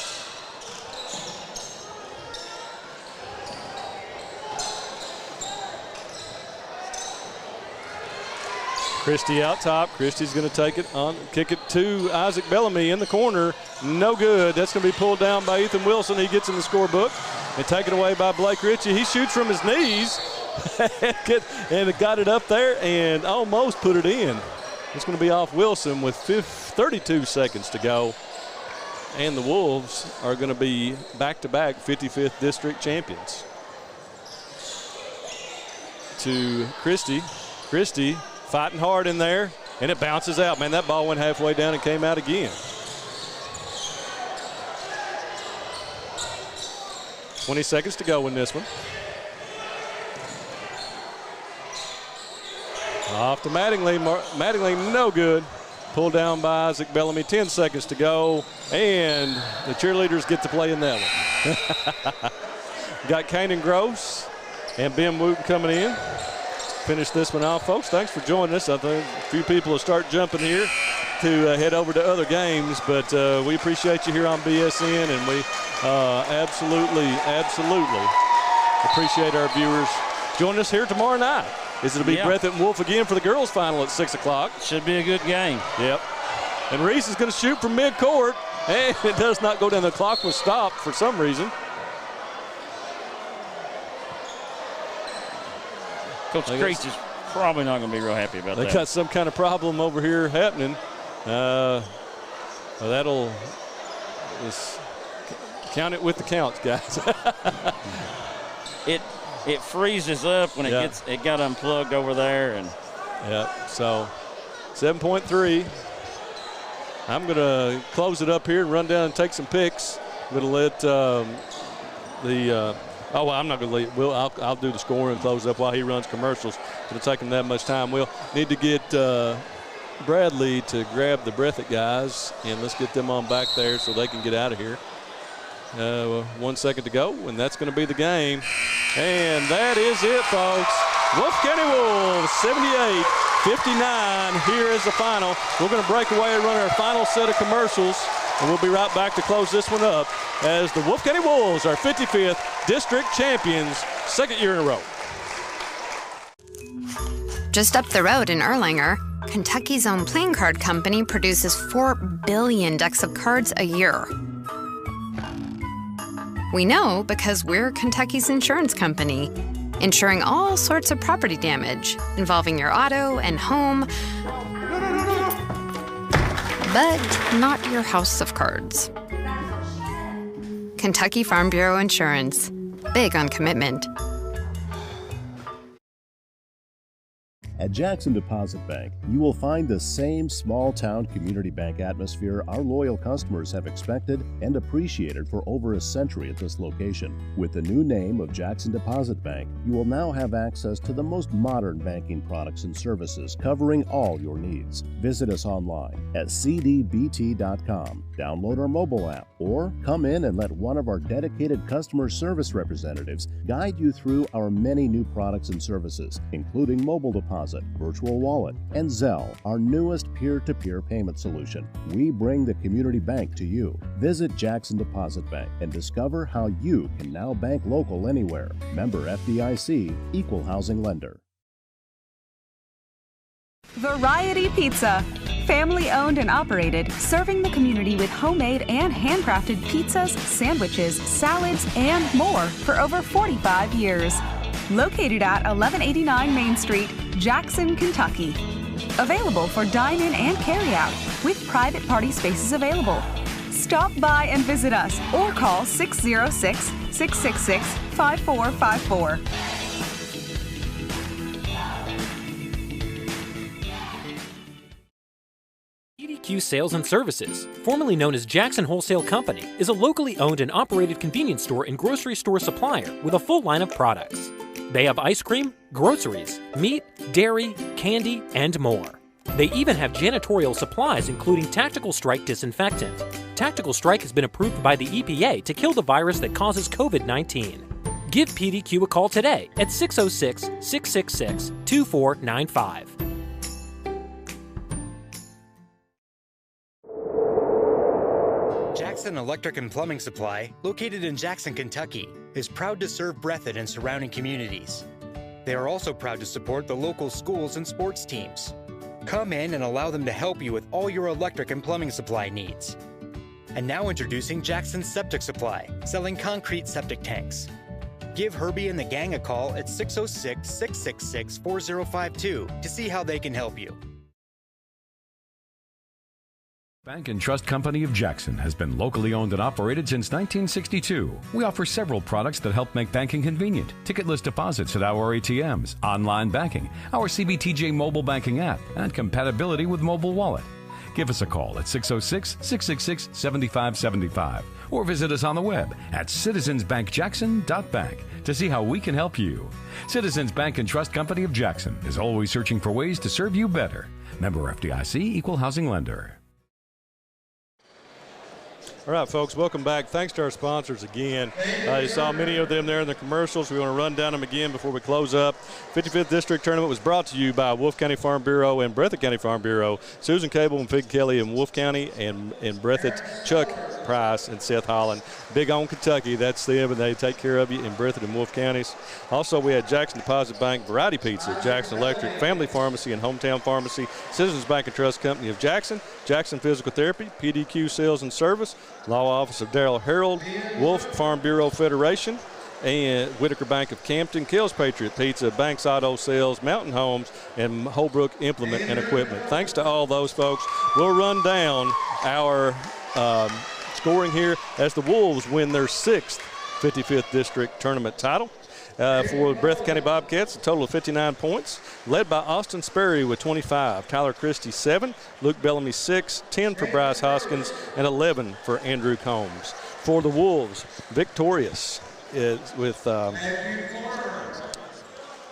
Speaker 1: Christie out top. Christie's going to take it on, kick it to Isaac Bellamy in the corner. No good. That's going to be pulled down by Ethan Wilson. He gets in the scorebook and taken away by Blake Ritchie. He shoots from his knees and got it up there and almost put it in. It's going to be off Wilson with 32 seconds to go. And the Wolves are going to be back-to-back 55th district champions. To Christie. Christie fighting hard in there, and it bounces out. Man, that ball went halfway down and came out again. 20 seconds to go in this one. Off to Mattingly. Mattingly, no good. Pulled down by Isaac Bellamy. 10 seconds to go, and the cheerleaders get to play in that one. Got Kanan Gross and Ben Wooten coming in. Finish this one off, folks. Thanks for joining us. I think a few people will start jumping here to head over to other games, but we appreciate you here on BSN, and we absolutely appreciate our viewers. Join us here tomorrow night. It'll be Breathitt and Wolfe again for the girls' final at 6 o'clock.
Speaker 3: Should be a good game.
Speaker 1: Yep. And Reese is going to shoot from midcourt, and it does not go down. The clock was stopped for some reason.
Speaker 3: Coach Creech is probably not going to be real happy about that.
Speaker 1: They got some kind of problem over here happening. Well, that'll just count it with the counts, guys.
Speaker 3: It freezes up when it got unplugged over there, and
Speaker 1: so 7.3. I'm going to close it up here and run down and take some picks. I'm going to let I'm not going to leave. I'll do the scoring and close up while he runs commercials. It'll take him that much time. We'll need to get Bradley to grab the Breathitt guys, and let's get them on back there so they can get out of here. 1 second to go, and that's going to be the game. And that is it, folks. Wolfe County Wolves 78-59. Here is the final. We're going to break away and run our final set of commercials, and we'll be right back to close this one up as the Wolfe County Wolves are 55th district champions, second year in a row.
Speaker 5: Just up the road in Erlanger, Kentucky's own playing card company produces 4 billion decks of cards a year. We know because we're Kentucky's insurance company, insuring all sorts of property damage involving your auto and home, but not your house of cards. Kentucky Farm Bureau Insurance. Big on commitment.
Speaker 6: At Jackson Deposit Bank, you will find the same small-town community bank atmosphere our loyal customers have expected and appreciated for over a century at this location. With the new name of Jackson Deposit Bank, you will now have access to the most modern banking products and services covering all your needs. Visit us online at cdbt.com, download our mobile app, or come in and let one of our dedicated customer service representatives guide you through our many new products and services, including mobile deposit, virtual wallet, and Zelle, our newest peer-to-peer payment solution. We bring the community bank to you. Visit Jackson Deposit Bank and discover how you can now bank local anywhere. Member FDIC, Equal Housing Lender.
Speaker 7: Variety Pizza. Family owned and operated, serving the community with homemade and handcrafted pizzas, sandwiches, salads, and more for over 45 years. Located at 1189 Main Street, Jackson, Kentucky. Available for dine-in and carry-out, with private party spaces available. Stop by and visit us or call 606-666-5454.
Speaker 8: EDQ Sales and Services, formerly known as Jackson Wholesale Company, is a locally owned and operated convenience store and grocery store supplier with a full line of products. They have ice cream, groceries, meat, dairy, candy, and more. They even have janitorial supplies including Tactical Strike disinfectant. Tactical Strike has been approved by the EPA to kill the virus that causes COVID-19. Give PDQ a call today at 606-666-2495.
Speaker 9: Jackson Electric and Plumbing Supply, located in Jackson, Kentucky, is proud to serve Breathitt and surrounding communities. They are also proud to support the local schools and sports teams. Come in and allow them to help you with all your electric and plumbing supply needs. And now introducing Jackson Septic Supply, selling concrete septic tanks. Give Herbie and the gang a call at 606-666-4052 to see how they can help you.
Speaker 10: Bank and Trust Company of Jackson has been locally owned and operated since 1962. We offer several products that help make banking convenient. Ticketless deposits at our ATMs, online banking, our CBTJ mobile banking app, and compatibility with mobile wallet. Give us a call at 606-666-7575 or visit us on the web at citizensbankjackson.bank to see how we can help you. Citizens Bank and Trust Company of Jackson is always searching for ways to serve you better. Member FDIC, Equal Housing Lender.
Speaker 1: All right, folks, welcome back. Thanks to our sponsors again. You saw many of them there in the commercials. We want to run down them again before we close up. 55th District Tournament was brought to you by Wolfe County Farm Bureau and Breathitt County Farm Bureau, Susan Cable and Fig Kelly in Wolfe County, and Breathitt, Chuck Price and Seth Holland. Big on Kentucky, that's them, and they take care of you in Breathitt and Wolfe counties. Also, we had Jackson Deposit Bank, Variety Pizza, Jackson Electric, Family Pharmacy and Hometown Pharmacy, Citizens Bank and Trust Company of Jackson, Jackson Physical Therapy, PDQ Sales and Service, Law Office of Darrell Harold, Wolfe Farm Bureau Federation, and Whitaker Bank of Campton, Kells Patriot Pizza, Banks Auto Sales, Mountain Homes, and Holbrook Implement and Equipment. Thanks to all those folks. We'll run down our scoring here as the Wolves win their 6th 55th District Tournament title. For the Breathitt County Bobcats, a total of 59 points, led by Austin Sperry with 25, Tyler Christie 7, Luke Bellamy 6, 10 for Bryce Hoskins, and 11 for Andrew Combs. For the Wolves, victorious is with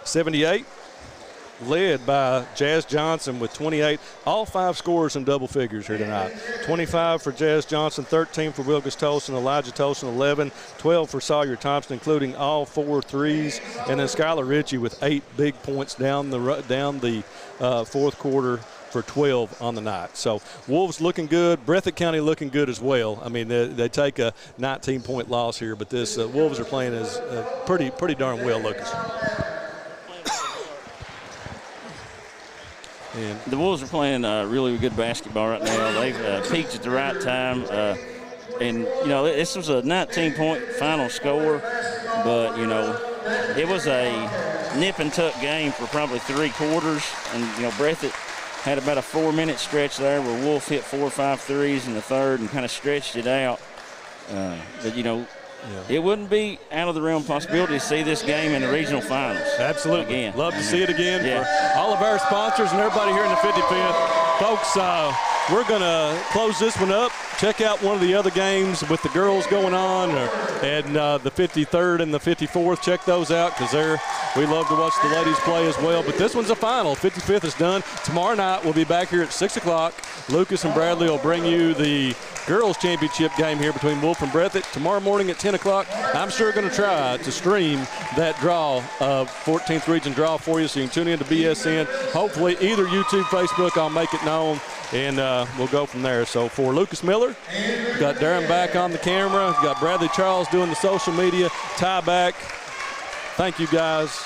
Speaker 1: 78, led by Jazz Johnson with 28. All 5 scorers in double figures here tonight. 25 for Jazz Johnson, 13 for Wilgus Tolson, Elijah Tolson 11, 12 for Sawyer Thompson, including all 4 threes, and then Skylar Ritchie with 8 big points down the fourth quarter for 12 on the night. So Wolves looking good, Breathitt County looking good as well. I mean, they take a 19-point loss here, but this Wolves are playing as pretty darn well, Lucas.
Speaker 3: And the Wolves are playing really good basketball right now. They've peaked at the right time. And, you know, this was a 19-point final score, but, you know, it was a nip-and-tuck game for probably 3 quarters. And, you know, Breathitt had about a 4-minute stretch there where Wolf hit 4 or 5 threes in the third and kind of stretched it out. But, you know, it wouldn't be out of the realm possibility to see this game in the regional finals.
Speaker 1: Absolutely.
Speaker 3: Again.
Speaker 1: Love to see it again. Yeah. For all of our sponsors and everybody here in the 55th. Folks, we're going to close this one up. Check out one of the other games with the girls going on, and the 53rd and the 54th. Check those out because we love to watch the ladies play as well. But this one's a final. 55th is done. Tomorrow night we'll be back here at 6 o'clock. Lucas and Bradley will bring you the girls championship game here between Wolfe and Breathitt. Tomorrow morning at 10 o'clock, I'm sure going to try to stream that draw, 14th region draw for you, so you can tune in to BSN. Hopefully either YouTube, Facebook, I'll make it known, and we'll go from there. So for Lucas Miller, got Darren back on the camera, got Bradley Charles doing the social media, Ty back. Thank you guys.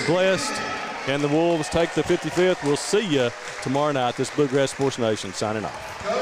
Speaker 1: Blessed. And the Wolves take the 55th. We'll see you tomorrow night. This Bluegrass Sports Nation signing off.